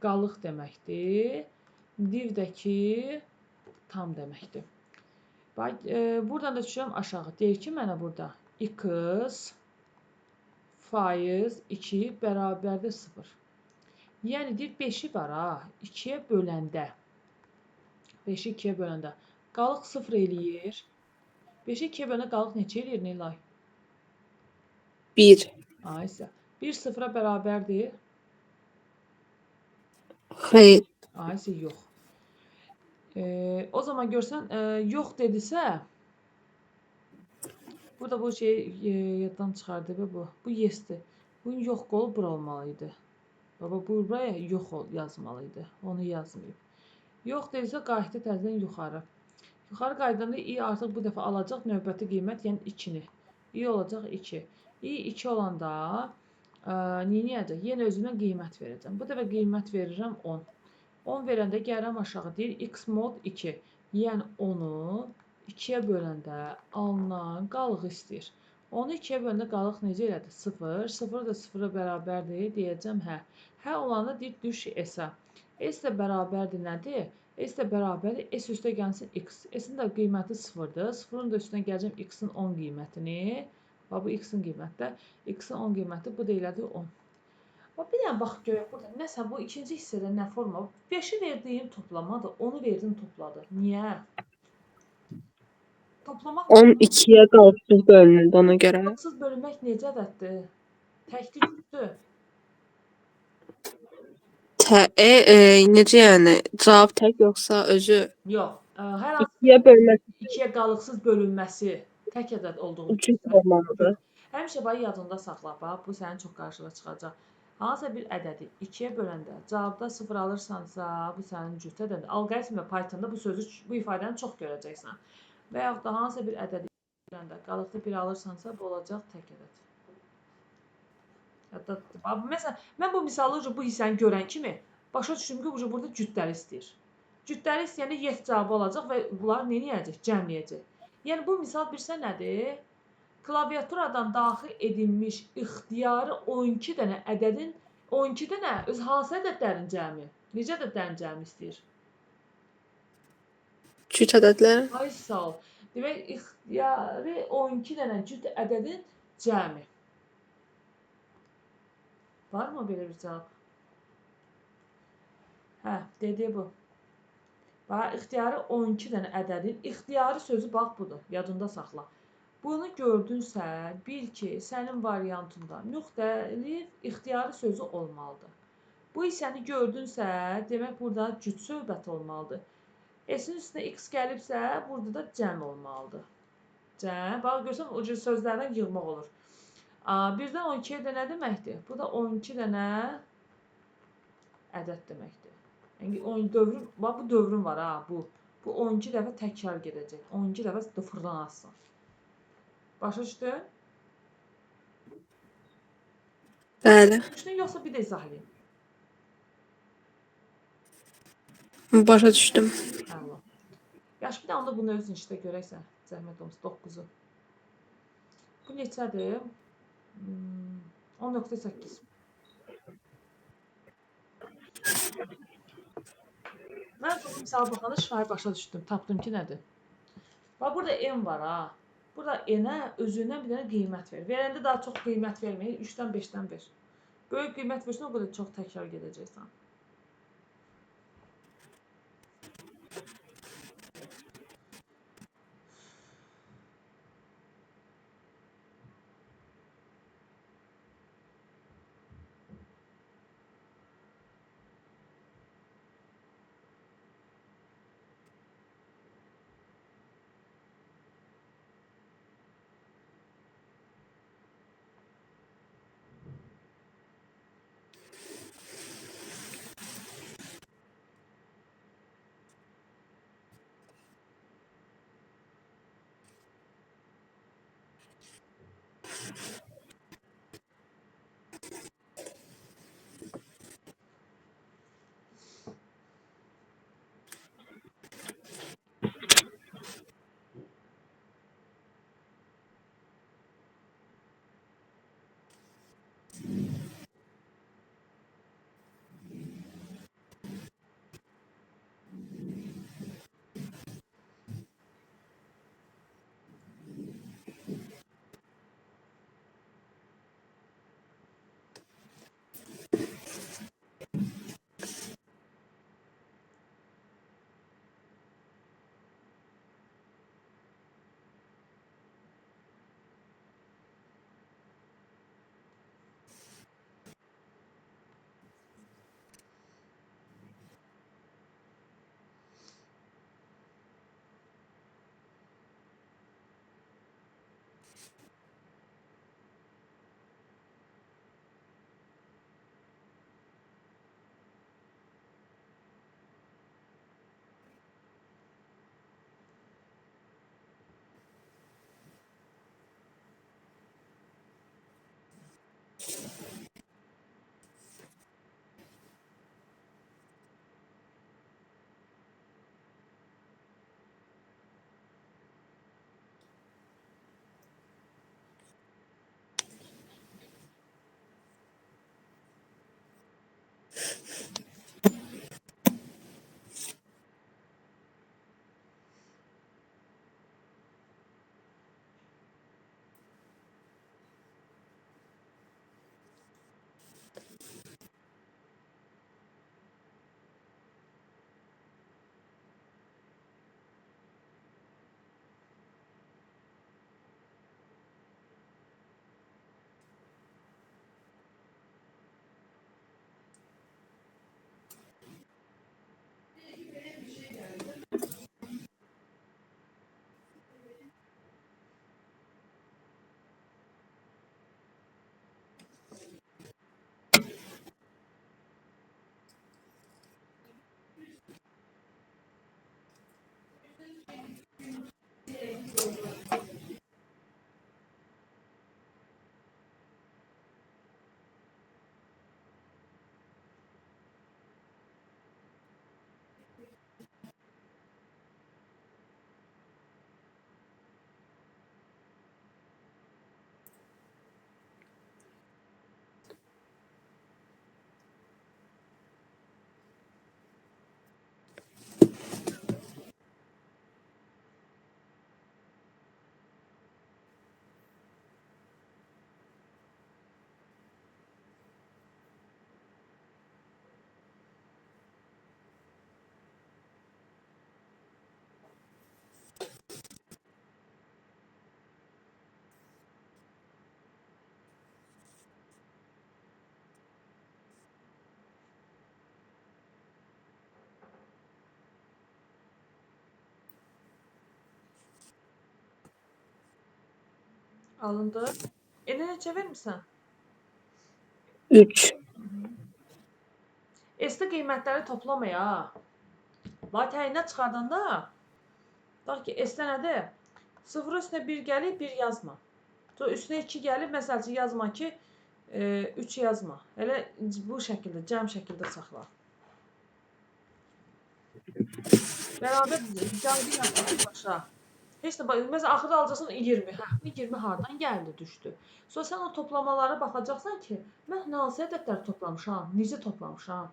qalıq deməkdir. Divdəki tam deməkdir. Bax, buradan da düşürəm aşağı. Deyir ki, mənə burada X faiz 2 bərabərdir 0. Yəni, deyir 5-i var ha, 2-yə böləndə. 5-i 2-yə böləndə. Qalıq 0 eləyir. 5-i 2-yə böləndə qalıq neçə eləyir, Nilay? 1. Aysə. 1 0-a bərabərdir. Xeyr. Aysə, yox. O zaman görsən, yox dedisə, burada bu şey yaddan çıxardı bu. Bu yes-dir. Bunun yox qolu bura olmalıydı. Baba, buraya yox yazmalıydı. Onu yazmayıb. Yox dedisə, qayıtdı təzədən yuxarı. Yuxarı qaydanda i artıq bu dəfə alacaq növbəti qiymət, yəni 2-ni. i olacaq 2. i 2 olanda neyəcək? Yenə özümə qiymət verəcəm. Bu dəfə qiymət verirəm 10. 10 verəndə gəlirəm aşağı deyir x mod 2. Yəni 10-u 2-yə böləndə alınan qalıq istəyir. 10-u 2-yə böləndə qalıq necə elədir? 0. 0 da 0-a bərabərdir. Deyəcəm hə. Hə olanda deyir düş S-ə. S də bərabərdir nədir? S də bərabərdir. S üstə gəlsin x. S-in də qiyməti 0-dır. 0-ın da üstünə gələcəm x-in 10 qiymətini. Bax, bu x-in qiyməti. X-in 10 qiyməti bu da elədir 10. Bir dənə bax görək burada. Nəsə bu ikinci hissədə nə forma? 5-i verdiyim toplamadır. 10-u verdin topladı. Niyə? Toplamaq 12-yə qalıqsız bölünürdü ona görə. qalıqsız bölünmək necə ədəddir? Təkli cütdür. Necə yəni? Cavab tək yoxsa özü? Yox. Hər hansı 2-yə bölmək 2-yə qalıqsız bölünməsi tək ədəd olduğu üçün üçün olmalıdır. həmişə bax yadında saxla. Bax, bu sənin çox qarşına çıxacaq. Hansısa bir ədədi 2-yə böləndə cavabda 0 alırsansa, bu sənin cüt ədədir. Alqoritm və Pythonda bu ifadəni çox görəcəksən. Və yaxud da hansısa bir ədədi böləndə qalıqlı 1 alırsansa, bu olacaq tək ədəd. Hətta məsələn, mən bu misalı bu hissəni görən kimi başa düşdüm ki, burada cütləri istəyir. Cütləri istəyəndə yes cavabı olacaq və bunlar nə edəcək? Cəmləyəcək. Yəni bu misal bilirsən nədir? Klaviaturadan daxil edilmiş ixtiyarı 12 dənə ədədin 12 dənə öz hansı ədədlərin cəmi? Necə ədədlərin cəmi istəyir? Cüt ədədlər. Ay sağ ol. Demək ixtiyarı 12 dənə cüt ədədin cəmi. Varmı belə bir cavab? Hə, dedi bu. Bax, ixtiyarı 12 dənə ədədin, ixtiyarı sözü bax budur, yadında saxla. Bunu gördünsə, bil ki, sənin variantında müxtəlif ixtiyarı sözü olmalıdır. Bu hissəni gördünsə, demək burada cüt söhbət olmalıdır. S-in üstünə x gəlibsə, burada da cəm olmalıdır. Cəm, bax, görsən, o cür sözlərdən yığmaq olur. Birdən 12-yə də nə deməkdir? Bu da 12 dənə ədəd deməkdir. Yəni bax bu dövrün var ha, bu. Bu 12 dəfə təkrar gedəcək. 12 dəfə sıfırdan azsın. Başa düşdün? Bəli. Düşdün yoxsa bir də izah edeyim? Başa düşdüm. Əla. Yaxşı, bir də onda bunu özün işlə görəksən. Zəhmət olmasa 9-u. Bu neçədir? 10.8. Mən bu misala baxanda şifahi başa düşdüm. Tapdım ki, nədir? Bax, burada n var ha. Burada n-ə özündən bir dənə qiymət ver. Verəndə daha çox qiymət verməyin. 3-dən 5-dən 5. Böyük qiymət versən, o qədər çox təkrar gedəcəksən. Alındı. N-ə neçə vermisən? 3. S-də qiymətləri toplama ya. Bax təyinat çıxardanda bax ki, S-də nədir? 0 üstünə 1 gəlib, 1 yazma. Sonra üstünə 2 gəlib, məsəl üçün yazma ki, 3 yazma. Elə bu şəkildə, cəm şəkildə saxla. Bərabərdir. Cəmdə yazma başa. Heç də məsələn axırda alacaqsan 20. Hə, bu 20 hardan gəldi, düşdü. Sonra sən o toplamalara baxacaqsan ki, mən hansı ədədləri toplamışam, necə toplamışam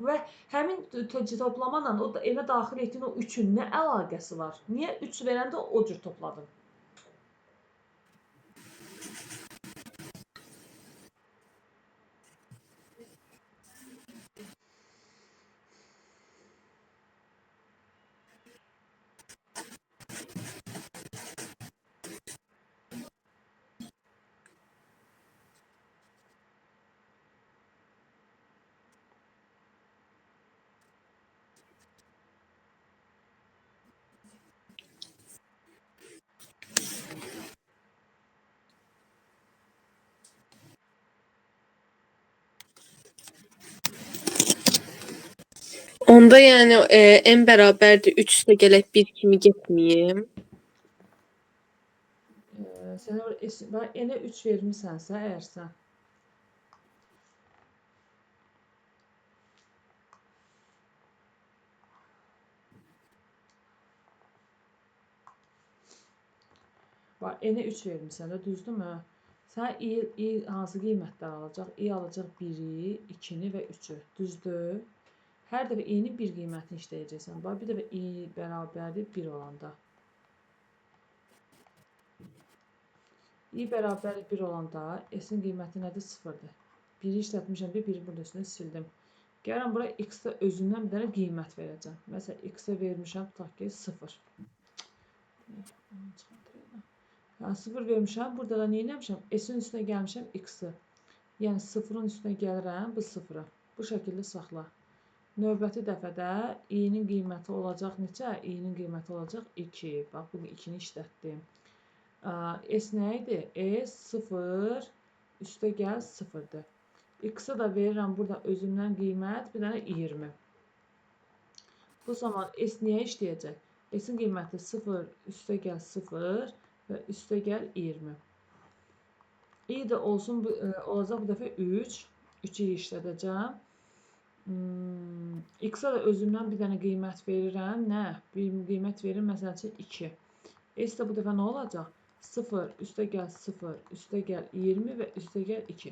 və həmin toplamadan o elə daxil etdiyin o 3-ün nə əlaqəsi var? Niyə 3 verəndə o cür topladın? Onda yəni n bərabərdir 3 üstə gələk 1 kimi getməyim. Sənə N-ə 3 vermisənsə, əgər sən bax, N-ə 3 vermisən də, düzdürmü? Sən i hansı qiymətlər alacaq? I alacaq 1-i, 2-ni və 3-ü, düzdür? Hər dəfə i-nin bir qiymətini işləyəcəksən. Bax, bir dəfə i bərabərdir 1 olanda. I bərabərdir 1 olanda s-in qiyməti nədir? 0-dır. 1-i işlətmişəm, 1-i burada üstünə sildim. Gəlirəm bura x-də özündən bir dənə qiymət verəcəm. Məsələn, x-ə vermişəm, tutaq ki, 0. 0 vermişəm, burada da nə etmişəm? S-in üstünə gəlmişəm x-i. Yəni 0-ın üstünə gəlirəm, bu 0-ı. Bu şəkildə saxla. Növbəti dəfədə i-nin qiyməti olacaq neçə? I-nin qiyməti olacaq 2. Bax, bu 2-ni işlətdim. S nə idi? S 0 üstə gəl 0-dır. X-a da verirəm burada özümdən qiymət, bir dənə 20. Bu zaman S niyə işləyəcək? S-in qiyməti 0 üstə gəl 0 və üstə gəl 20. I də olsun, olacaq bu dəfə 3. 3-ü işlədəcəm. X-a da özümdən bir dənə qiymət verirəm. Nə? Bir qiymət verir, məsəl üçün 2. S də bu dəfə nə olacaq? 0 üstə gəl 0, üstə gəl 20 və üstə gəl 2.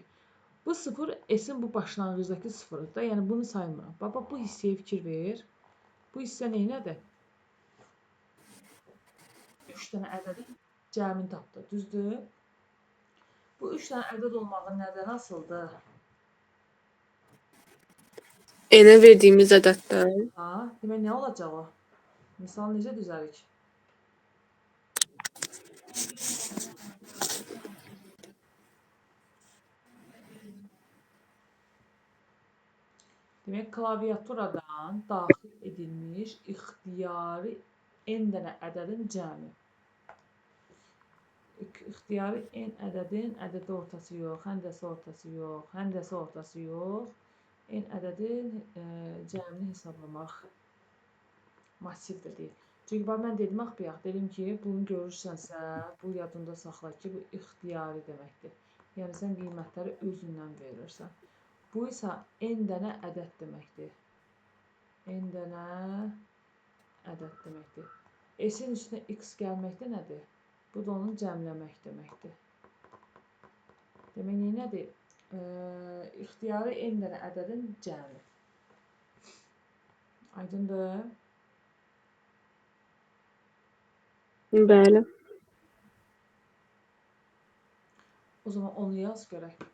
Bu 0 S-in bu başlanğıcdakı 0-dır da, yəni bunu saymıram. Bax, bu hissəyə fikir ver. Bu hissə neynədir? 3 dənə ədədin cəmini tapdı, düzdür? Bu 3 dənə ədəd olmağı nədən asılıdır? N-ə verdiyimiz ədəddən. Ha, demək nə olacaq o? Misal necə düzəlik? Demək, klaviaturadan daxil edilmiş ixtiyari n dənə ədədin cəmi. İxtiyari n ədədin ədədi ortası yox, həndəsi ortası yox, həndəsi ortası yox. N ədədin cəmini hesablamaq massivdir deyil. Çünki bax, mən dedim, bayaq dedim ki, bunu görürsənsə, bu yadında saxla ki, bu ixtiyari deməkdir. Yəni, sən qiymətləri özündən verirsən. Bu isə n dənə ədəd deməkdir. N dənə ədəd deməkdir. S-in üstünə x gəlməkdə nədir? Bu da onu cəmləmək deməkdir. Demək, nədir? İxtiyari n dənə ədədin cəmi. Aydındır? Bəli. O zaman onu yaz görək.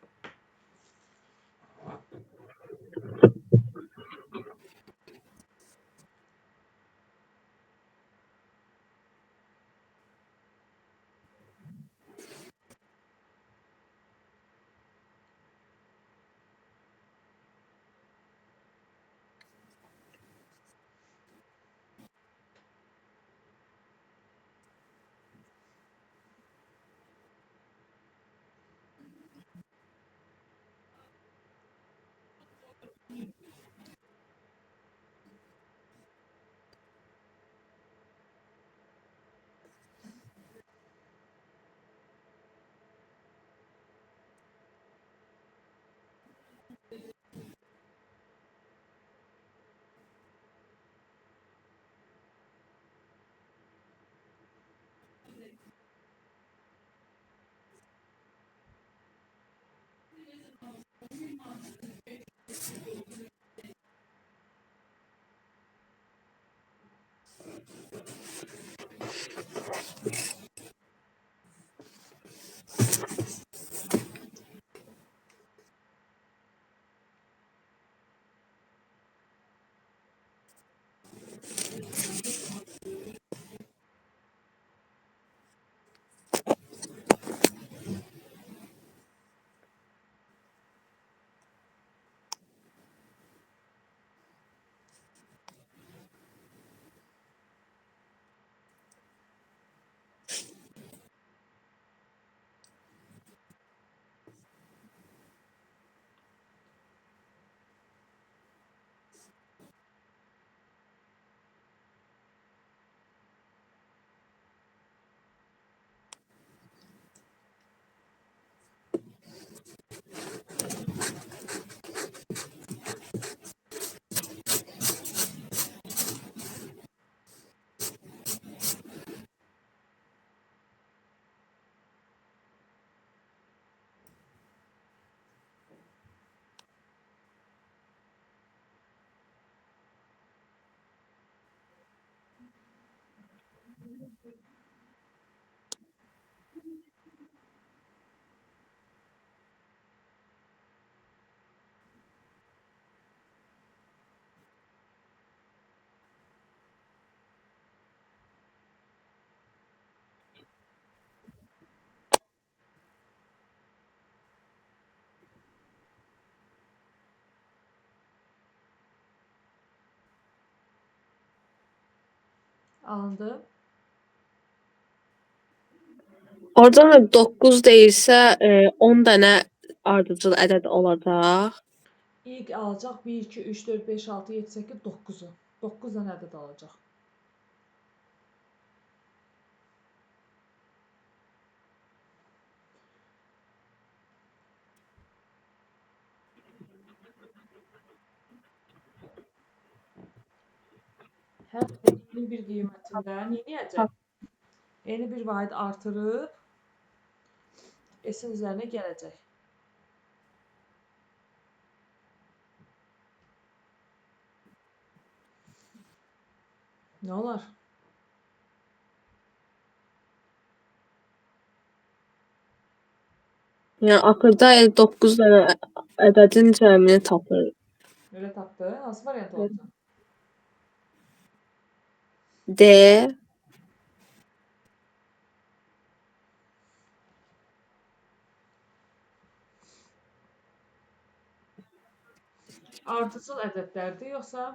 Alındı. Oradan 9 deyilsə, 10 dənə ardıcıl ədəd olacaq. İlk alacaq 1, 2, 3, 4, 5, 6, 7, 8, 9-u. 9 dənə ədəd alacaq. Hər n-in bir qiymətində neyləyəcək? N-i bir vahid artırıb S-in üzərinə gələcək. Nə olar? Yəni axırda 9 dənə ədədin cəmini tapır. Elə tapdı. Hansı variant olacaq? D. Ardıcıl ədədlərdir, yoxsa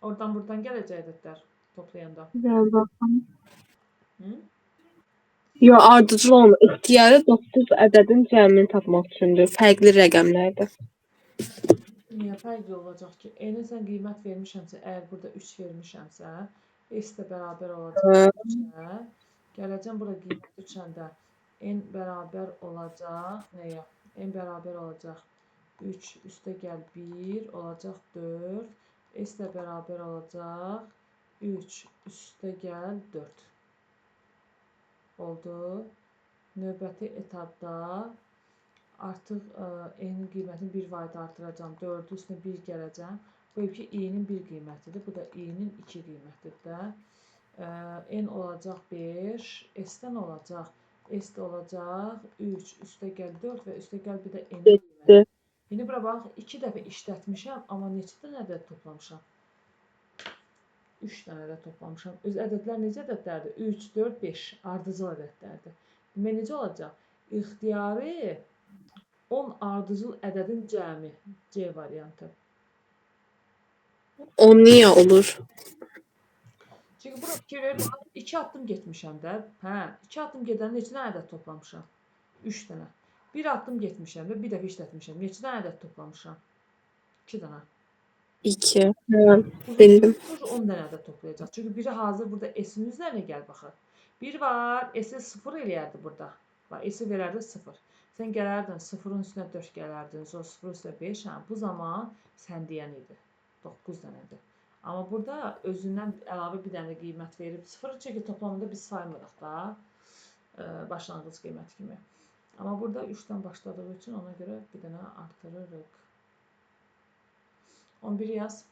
oradan buradan gələcək ədədlər toplayanda? Bir baxım. Hı? Yo, ardıcıl olmur. İxtiyarı 9 ədədin cəmini tapmaq üçündür. Fərqli rəqəmlərdə. Niyə fərqli olacaq ki? N-ə sən qiymət vermişəmsə, əgər burada 3 vermişəmsə, S də bərabər olacaq 3-ə. Gələcəm bura qiymət düşəndə N bərabər olacaq nəyə? N bərabər olacaq 3 üstə gəl 1 olacaq 4. S də bərabər olacaq 3 üstə gəl 4. Oldu. Növbəti etapda artıq n-in qiymətini 1 vahid artıracağam. 4-ün üstünə 1 gələcəm. Bu ki, i-nin 1 qiymətidir. Bu da i-nin 2 qiymətidir də. N olacaq 5. S-dən olacaq. S də olacaq 3. Üstə gəl 4 və üstə gəl bir də n-in qiyməti. İndi bura bax, 2 dəfə işlətmişəm, amma neçə dənə ədəd toplamışam? 3 dənə ədəd toplamışam. Öz ədədlər necə ədədlərdir? 3, 4, 5 ardıcıl ədədlərdir. Demək necə olacaq? İxtiyari 10 ardıcıl ədədin cəmi. C variantı. O niyə olur? Çünki bura fikir ver, 2 addım getmişəm də. Hə, 2 addım gedəndə neçə dənə ədəd toplamışam? 3 dənə. 1 addım getmişəm də, bir dəfə işlətmişəm. Neçə dənə ədəd toplamışam? 2 dənə. 2. Hə, bildim. 10 dənə ədəd toplayacaq. Çünki biri hazır burada S-in üzərinə gəl baxır. Bir var, S-i 0 eləyərdi burada. Bax, S-i verərdi 0. Sən gələrdin 0-ın üstünə 4 gələrdin, sonra 0-ın üstünə 5. Hə, bu zaman sən deyən idi. 9 dənədir. Amma burada özündən əlavə bir dənə qiymət verib 0 çünki toplamında biz saymırıq da başlanğıc qiyməti kimi. Amma burada 3-dən başladığı üçün ona görə bir dənə artırırıq. 11 yaz.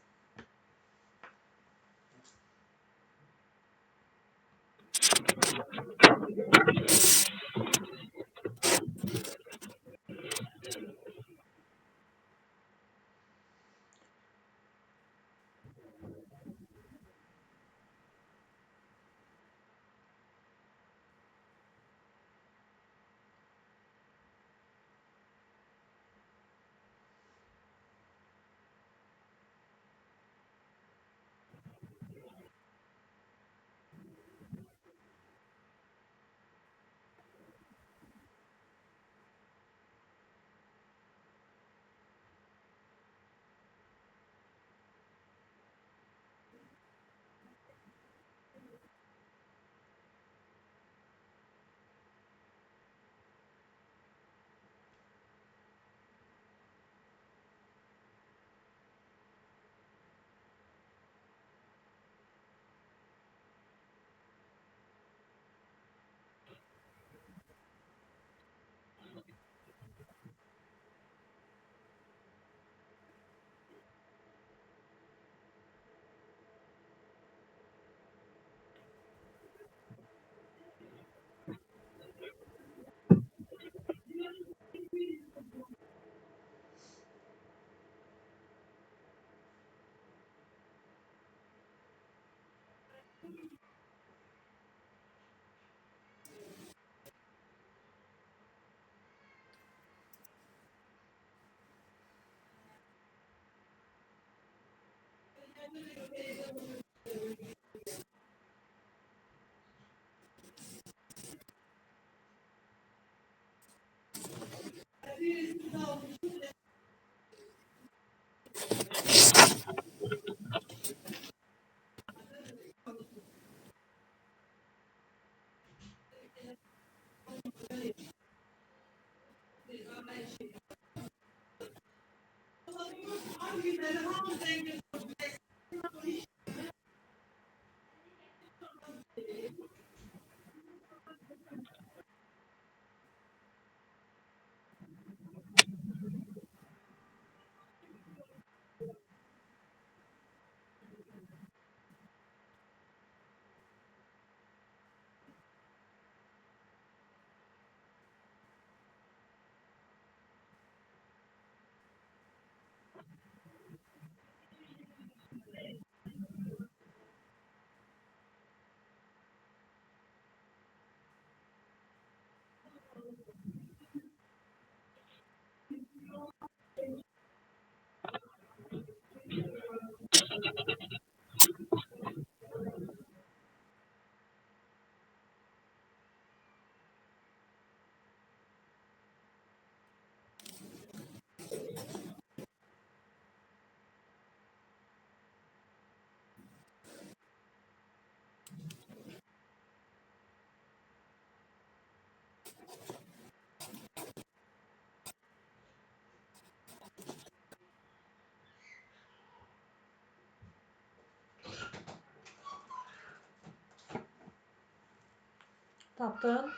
Tapdın?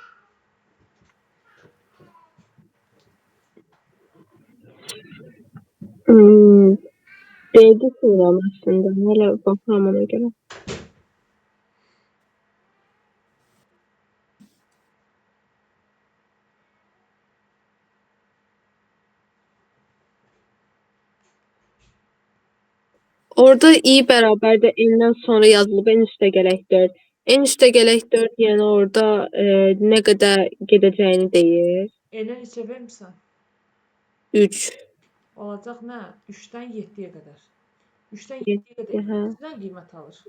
Hmm, D'de sınıram aslında. Hala baxıram ona görə. Orada i bərabər də n-dən sonra yazılıb en üstə gələk 4. En üstə gələk 4, yəni orada nə qədər gedəcəyini deyir. N-ə neçə vermirsən? 3. Olacaq nə? 3-dən 7-yə qədər. 3-dən 7, 7-yə qədər hə. neçədən qiymət alır?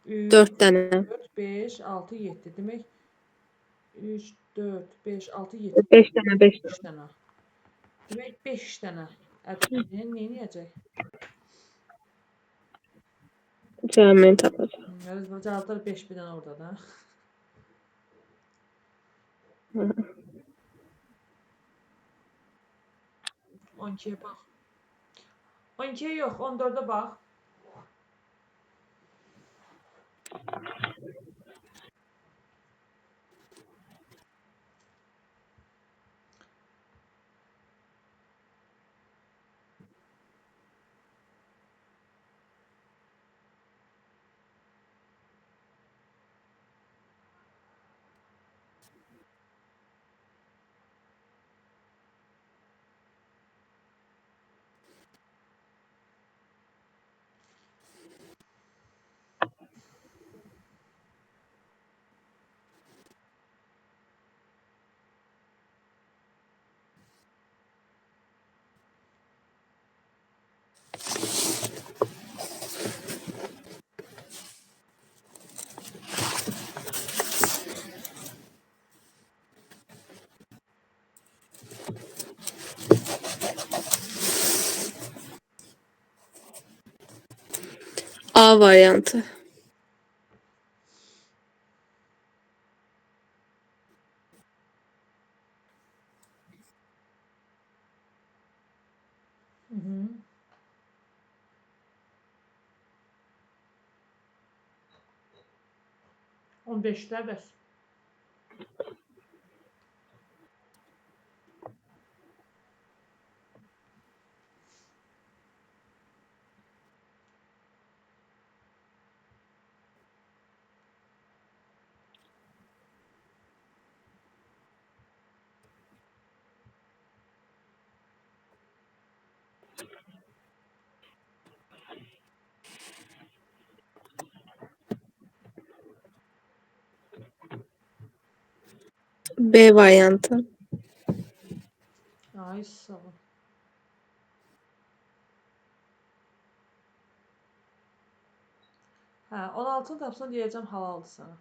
3, 4 dənə. 4, 5, 6, 7. Demək 3, 4, 5, 6, 7. 5 dənə, 5 5 dənə. dənə. Demək 5 dənə ədədini nə edəcək? Cəmini tapacaq. Cavablar 5 bir dənə orada da. Hı. 12-yə bax. 12-yə yox, 14-ə bax. A variantı. Hı -hı. On beşdə bəs. B variantı. Ay sağ ol. Hə, 16-nı tapsan deyəcəm halaldır sənə.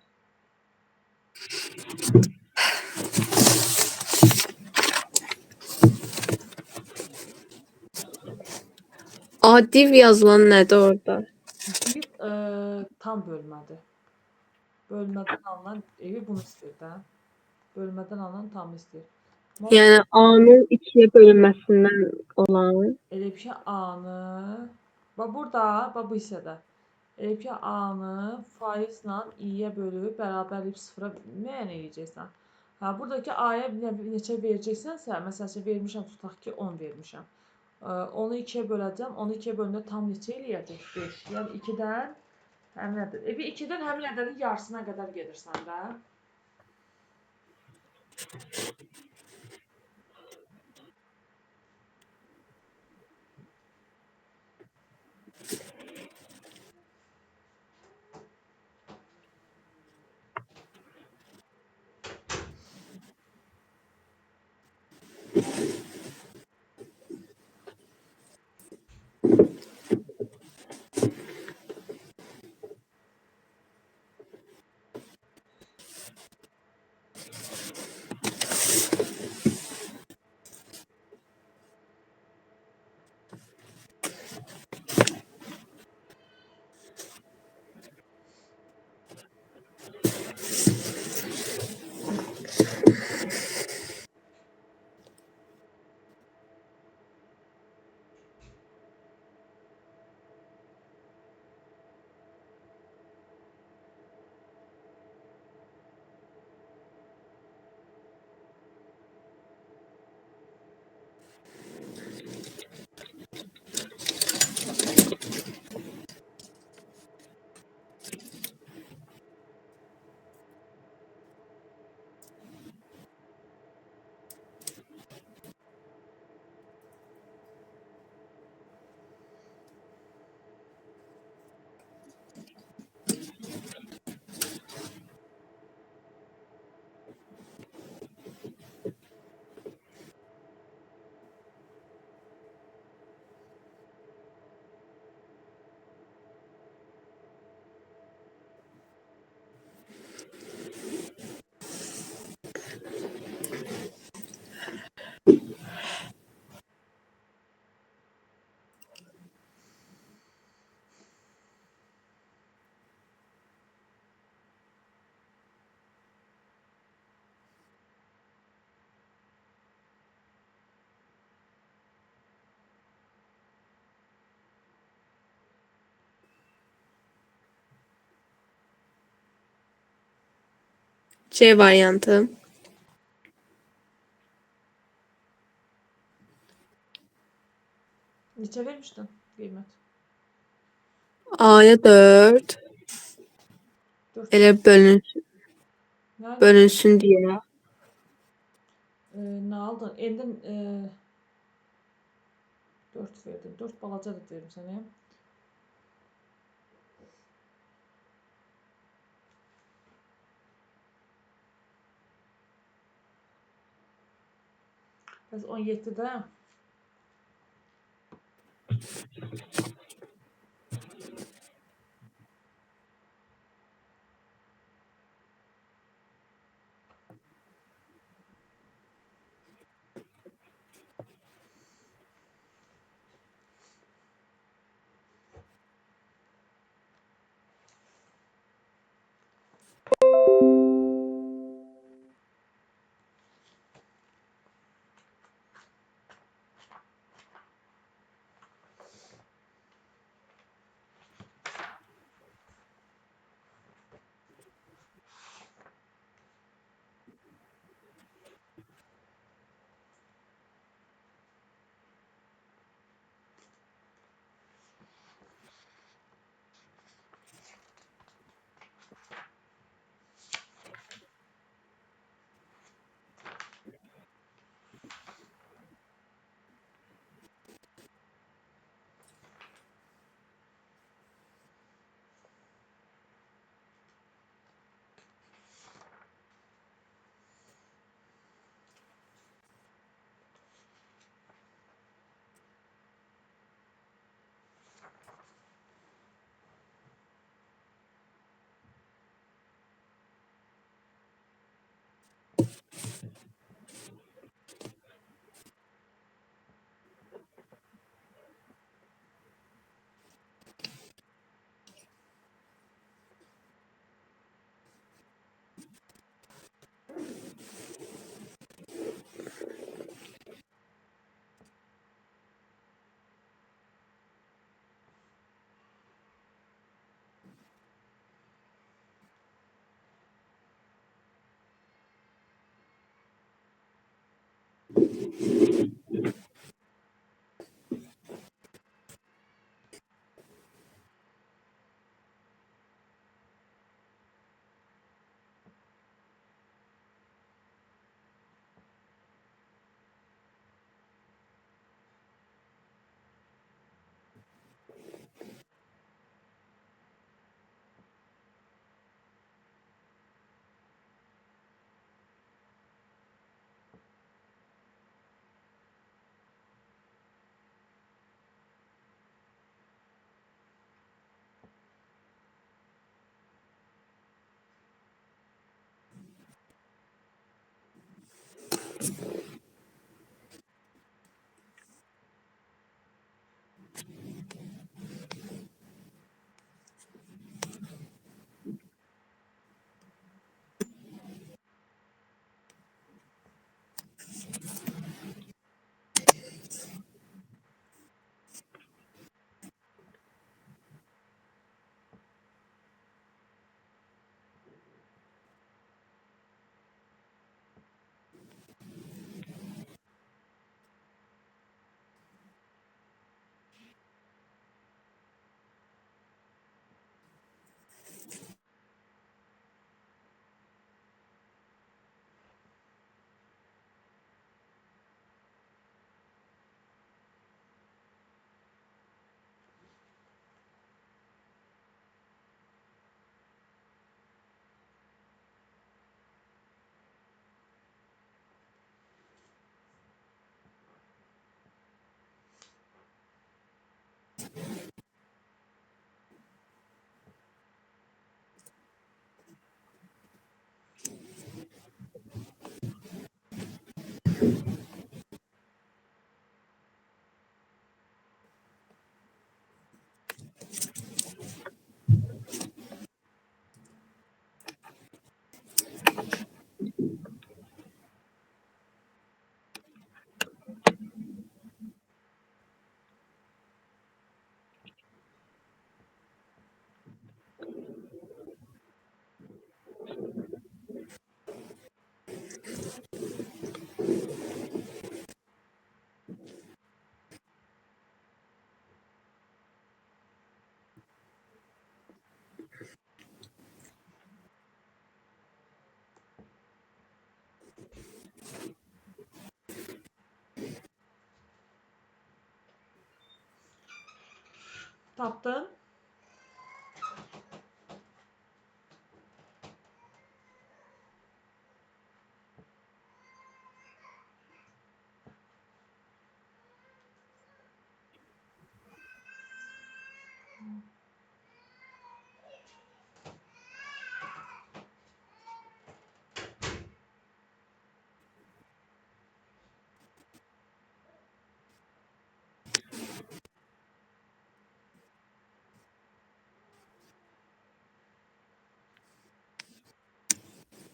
Adif yazılan nədir orada? Div tam bölmədir. Bölmədən alınan evi bunu istəyir də. Bölmədən alınan tamı istəyir. Yəni A-nın 2-yə bölünməsindən olan. Elə bir şey A-nı, bax burada, bax bu hissədə. Elə bir şey A-nı faizlə i-yə bölüb bərabərləyib sıfıra müəyyən edəcəksən. Ha, buradakı A-ya neçə verəcəksənsə, məsəl üçün vermişəm, tutaq ki 10 vermişəm. Onu 2-yə böləcəm, onu 2-yə bölündə tam neçə eləyəcək? 5. Yəni 2-dən həmin ədəd. Evi 2-dən həmin ədədin yarısına qədər gedirsən də. C variantı. Neçə vermişdin qiymət? A-ya 4. 4. Elə bölünsün, Yəni bölünsün deyə. nə aldın? Endən 4 verdin. 4 balaca da verim sənə. Bəs 17-də Tapdın?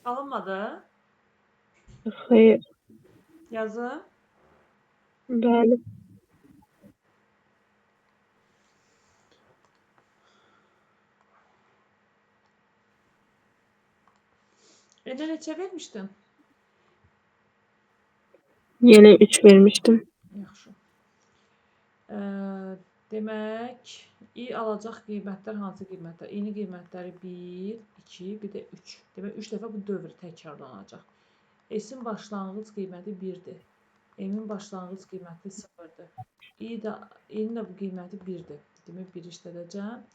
Alınmadı. Xeyr, Yazım. bəli. Eline neçə vermişdin? Yenə 3 vermişdim. Yaxşı. Demək, i alacaq qiymətlər hansı qiymətlər? İ'nin qiymətləri 1, 2, bir də 3. Demək, 3 dəfə bu dövr təkrarlanacaq. S-in başlanğıc qiyməti 1-dir. M-in başlanğıc qiyməti 0-dır. İ'nin də bu qiyməti 1-dir. Demək, 1 işlədəcəm.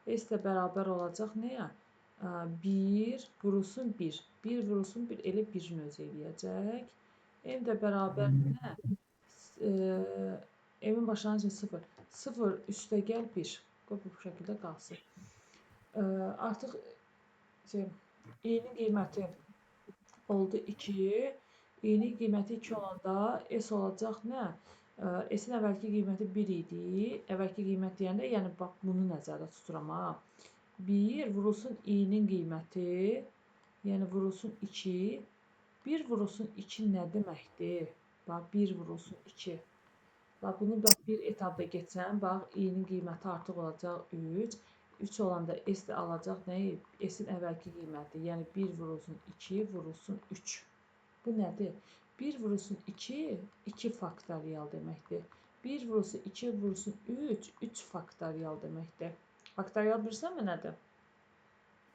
S də bərabər olacaq nəyə? 1 vurulsun 1. 1 vurulsun 1, elə 1-in özü eləyəcək. M də bərabər nə? M-in başlanğıcı 0. 0 üstə gəl 1. Bu şəkildə qalsın. Artıq i-nin qiyməti oldu 2. I-nin qiyməti 2 olanda S olacaq nə? S-in əvvəlki qiyməti 1 idi. Əvvəlki qiymət deyəndə, yəni bax bunu nəzərdə tuturam ha. 1 vurulsun i-nin qiyməti, yəni vurulsun 2. 1 vurulsun 2 nə deməkdir? Bax 1 vurulsun 2. Bax bunu bax bir etapda keçsəm, bax i-nin qiyməti artıq olacaq 3. 3 olanda S də alacaq nəyi? S-in əvvəlki qiyməti, yəni 1 vurulsun 2 vurulsun 3. Bu nədir? 1 vurulsun 2, 2 faktorial deməkdir. 1 vurulsun 2 vurulsun 3, 3 faktorial deməkdir. Faktorial bilirsənmi nədir?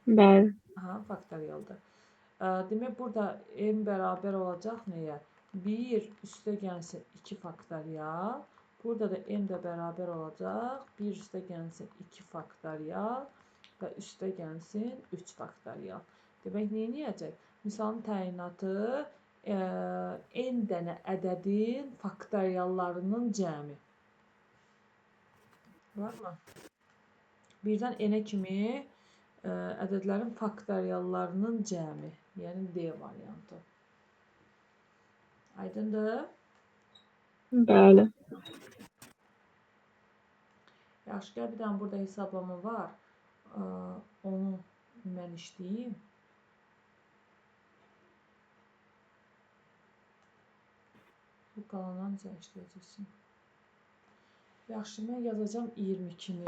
Bəli. Aha, faktorialdır. Demək, burada m bərabər olacaq nəyə? 1 üstə gəlsin 2 faktorial. Burada da m də bərabər olacaq. 1 üstə gəlsin 2 faktorial və üstə gəlsin 3 faktorial. Demək, nə edəcək? Misalın təyinatı n dənə ədədin faktoriallarının cəmi. Varmı? Birdən n-ə kimi ədədlərin faktoriallarının cəmi. Yəni D variantı. Aydındır? Bəli. Yaxşı, gəl bir dənə burada hesablama var. Onu mən işləyim. Bu qalanları necə işləyəcəksin? Yaxşı, mən yazacağım 22-ni.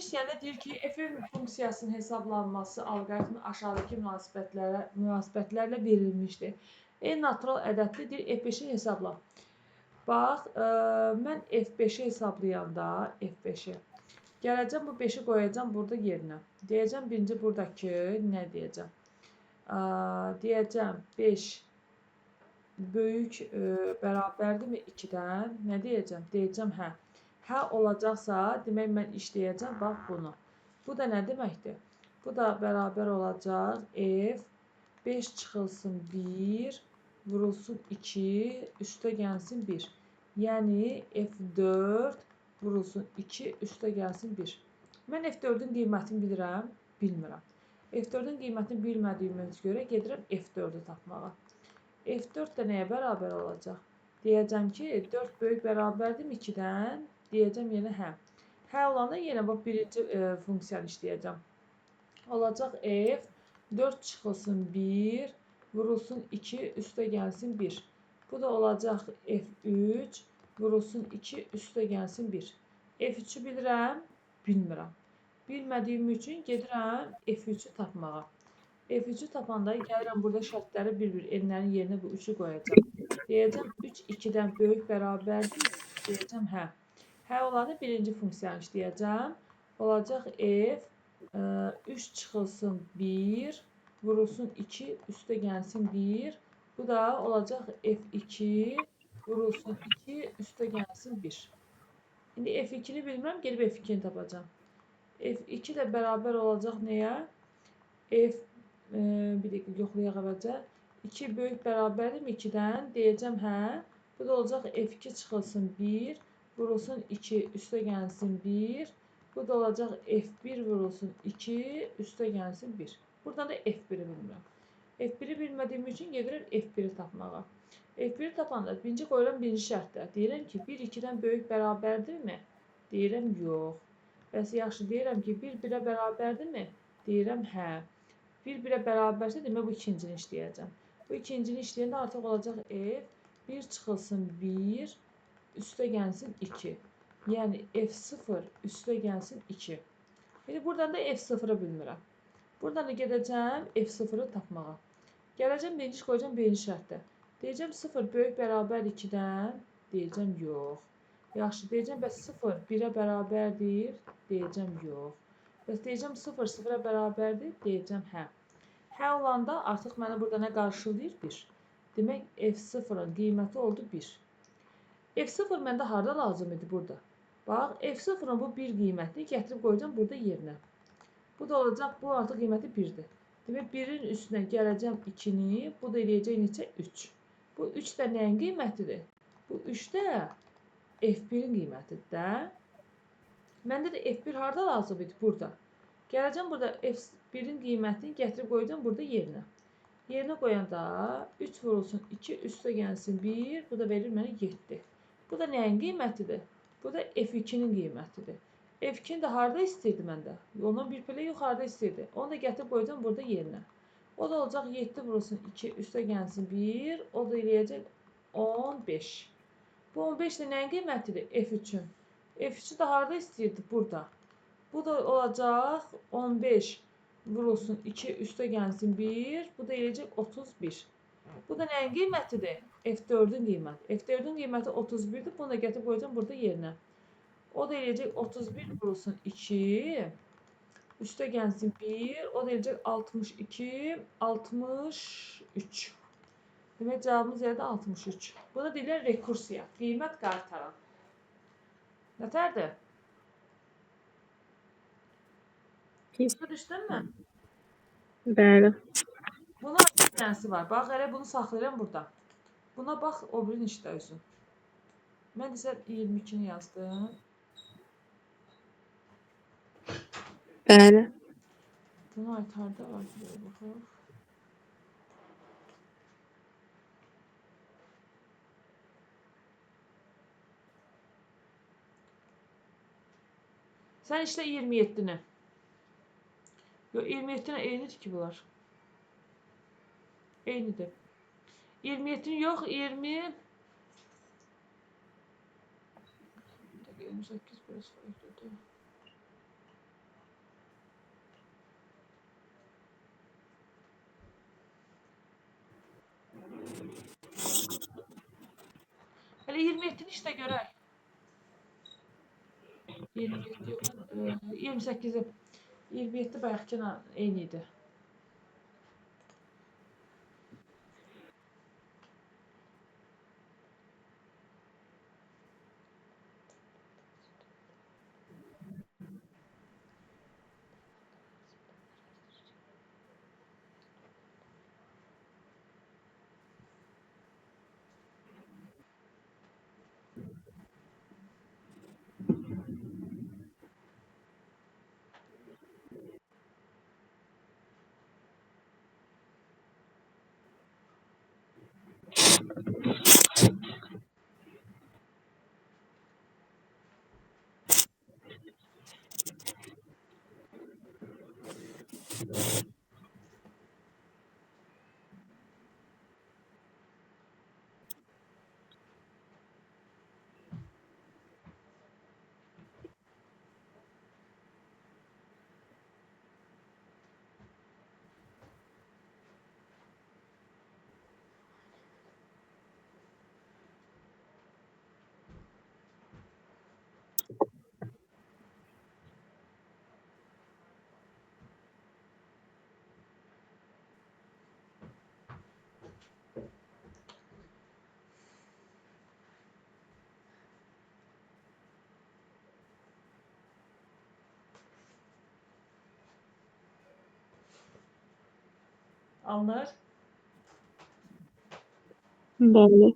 Yəni deyir ki, f funksiyasının hesablanması alqoritmi aşağıdakı münasibətlərlə verilmişdir. En natural ədəddir, deyir f5-i hesabla. Bax, mən f5-i hesablayanda, f5-i gələcəm, bu 5-i qoyacam burada yerinə. Deyəcəm, birinci buradakı nə deyəcəm? Deyəcəm, 5 böyük bərabərdirmi 2-dən? Nə deyəcəm? Deyəcəm, hə. Hə olacaqsa, demək mən işləyəcəm, bax bunu. Bu da nə deməkdir? Bu da bərabər olacaq f 5 çıxılsın 1 vurulsun 2 üstə gəlsin 1. Yəni f4 vurulsun 2 üstə gəlsin 1. Mən f4-ün qiymətini bilirəm, bilmirəm. f4-ün qiymətini bilmədiyimiz görə gedirəm f4-ü tapmağa. f4 də nəyə bərabər olacaq? Deyəcəm ki, 4 böyük bərabərdirmi 2-dən? Deyəcəm yenə hə. Hə olanda yenə bax birinci funksiyanı işləyəcəm. Olacaq f 4 çıxılsın 1 vurulsun 2 üstə gəlsin 1. Bu da olacaq f3 vurulsun 2 üstə gəlsin 1. f3-ü bilirəm, bilmirəm. Bilmədiyim üçün gedirəm f3-ü tapmağa. f3-ü tapanda gəlirəm burada şərtləri bir-bir n-lərin yerinə bu 3-ü qoyacam. Deyəcəm 3 2-dən böyük bərabərdir. Deyəcəm hə. Hə olanı birinci funksiyanı işləyəcəm. Olacaq f 3 çıxılsın 1 vurulsun 2 üstə gəlsin 1. Bu da olacaq f2 vurulsun 2 üstə gəlsin 1. İndi f2-ni bilmirəm, gedib f2-ni tapacam. f2 də bərabər olacaq nəyə? Bir dəqiqə yoxlayaq əvvəlcə. 2 böyük bərabərdirmi 2-dən? Deyəcəm hə. Bu da olacaq f2 çıxılsın 1 vurulsun 2 üstə gəlsin 1. Bu da olacaq f1 vurulsun 2 üstə gəlsin 1. Buradan da f1-i bilmirəm. f1-i bilmədiyim üçün gedirəm f1-i tapmağa. f1-i tapanda birinci qoyuram birinci şərtdə. Deyirəm ki, 1 2-dən böyük bərabərdirmi? Deyirəm yox. Bəs yaxşı, deyirəm ki, 1 1-ə bərabərdirmi? Deyirəm hə. 1 1-ə bərabərsə, demək bu ikincini işləyəcəm. Bu ikincini işləyəndə artıq olacaq f 1 çıxılsın 1 üstə gəlsin 2. Yəni f0 üstə gəlsin 2. İndi buradan da f0-ı bilmirəm. Buradan da gedəcəm f0-ı tapmağa. Gələcəm birinci qoyacam birinci şərtdə. Deyəcəm 0 böyük bərabər 2-dən. Deyəcəm yox. Yaxşı, deyəcəm bəs 0 1-ə bərabərdir. Deyəcəm yox. Bəs deyəcəm 0 0-ə bərabərdir. Deyəcəm hə. Hə olanda artıq mənə burada nə qarşılayır? 1. Demək f0-ın qiyməti oldu 1. f0 məndə harada lazım idi burada? Bax, f0-ın bu 1 qiymətini gətirib qoyacam burada yerinə. Bu da olacaq, bu artıq qiyməti 1-dir. Demək 1-in üstünə gələcəm 2-ni, bu da eləyəcək neçə? 3. Bu 3 də nəyin qiymətidir? Bu 3 də f1-in qiymətidir də. Məndə də f1 harada lazım idi? Burada. Gələcəm burada f1-in qiymətini gətirib qoyacam burada yerinə. Yerinə qoyanda 3 vurulsun 2 üstə gəlsin 1. Bu da verir mənə 7. Bu da nəyin qiymətidir? Bu da f2-nin qiymətidir. f2-ni də harada istəyirdi məndə? Ondan bir pilə yuxarıda istəyirdi. Onu da gətirib qoyacam burada yerinə. O da olacaq 7 vurulsun 2 üstə gəlsin 1. O da eləyəcək 15. Bu 15 də nəyin qiymətidir? F3-ün. F3-ü də harada istəyirdi? Burada. Bu da olacaq 15 vurulsun 2 üstə gəlsin 1. Bu da eləyəcək 31. Bu da nəyin qiymətidir? F4-ün qiyməti. F4-ün qiyməti 31-dir. Bunu da gətirib qoyacağım burada yerinə. O da eləyəcək 31 vurulsun 2. Üstə gəlsin 1. O da eləyəcək 62, 63. Demək cavabımız yerdə 63. Bunu deyirlər rekursiya. Qiymət qaytaran. Nətərdir? Başa düşdünmü? Bəli. Buna nənsi var. Bax, elə bunu saxlayıram burada. Buna bax, o birin işdə özün. Mən isə 22-ni yazdım. Bəli. Bunu aytarda var. Baxaq. Sən işlə 27-ni. Yox, 27-nə eynidir ki bunlar. Eynidir. 27-ni yox, 20... 28 biraz farklıdır. Hələ 27-ni işlə görək. 27 yox, 28-i. 27 bayaqkına eyni idi. Alınır. Bəli.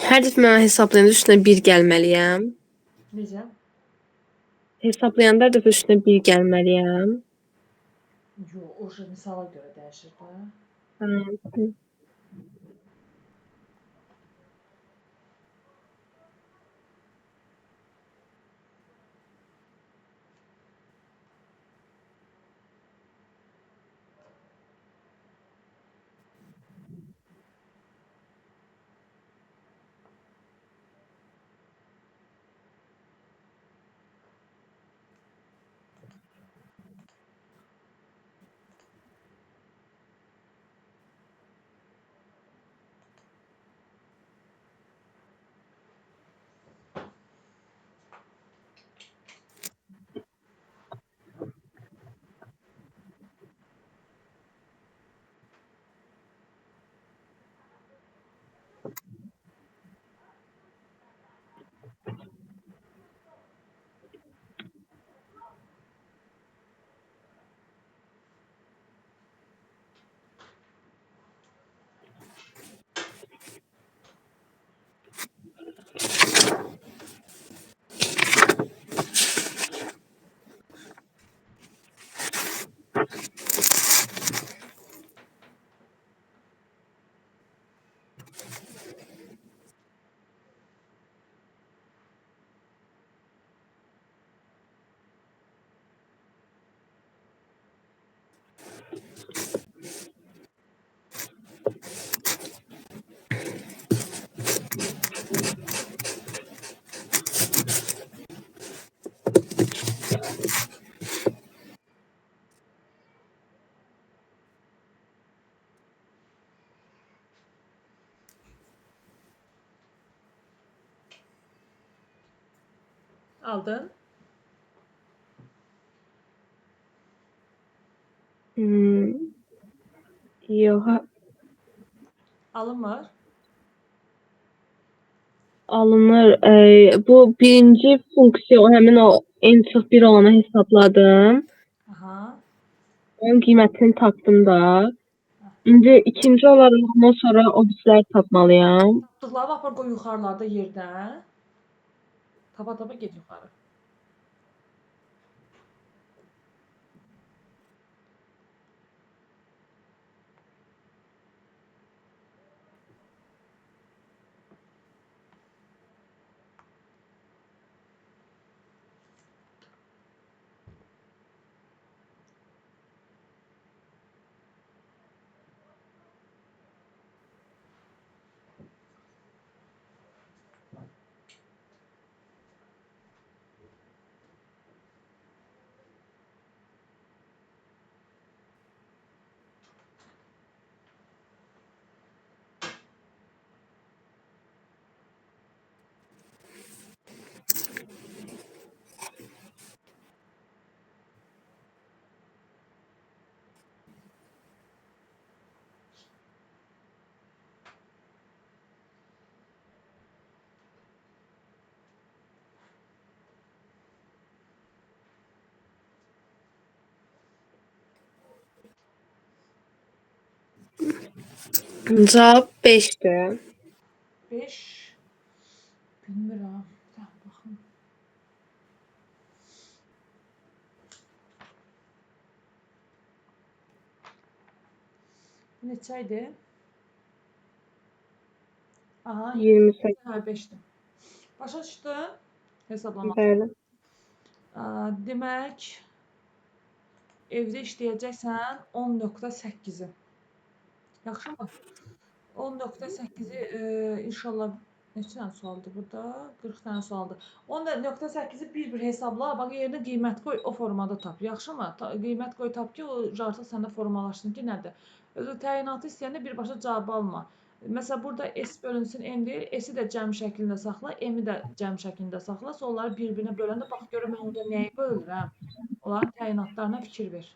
Hər dəfə mən hesablayanda üstünə 1 gəlməliyəm. Necə? Hesablayanda hər dəfə üstünə 1 gəlməliyəm. Yox, o şey misala görə dəyişir də. Hə. Aldın? Yox, Alınmır. alınır. Bu birinci funksiya həmin o en çox 1 olanı hesabladım. Aha. Onun qiymətini tapdım da. İndi ikinci olaraq ondan sonra o birisləri tapmalıyam. Tapdıqları apar qoy yuxarılarda yerdə. Tapa get yuxarı. Cavab 5-dir. 5. Bilmirəm. Bir dəqiqə baxım. Neçə idi? Aha, 28. hə 5-dir. Başa düşdün? Hesablama. Bəli. Demək, evdə işləyəcəksən 10.8-i. Yaxşımı? 10.8-i inşallah neçə dənə sualdır burada? 40 dənə sualdır. 10.8-i bir-bir hesabla, bax yerinə qiymət qoy, o formada tap. Yaxşımı? Qiymət qoy tap ki, o artıq səndə formalaşsın ki, nədir? Özü təyinatı istəyəndə birbaşa cavab alma. Məsələn, burada S bölünsün M deyil, S-i də cəm şəklində saxla, M-i də cəm şəklində saxla. Sonra onları bir-birinə böləndə bax görüm mən orada nəyi bölürəm. Onların təyinatlarına fikir ver.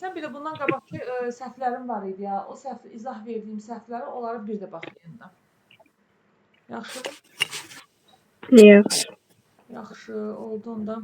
Sən bir də bundan qabaqki səhvlərim var idi ya. O səhv izah verdiyim səhvlərə onlara bir də bax yeniden. Yaxşı. Yaxşı. Yaxşı, oldu onda.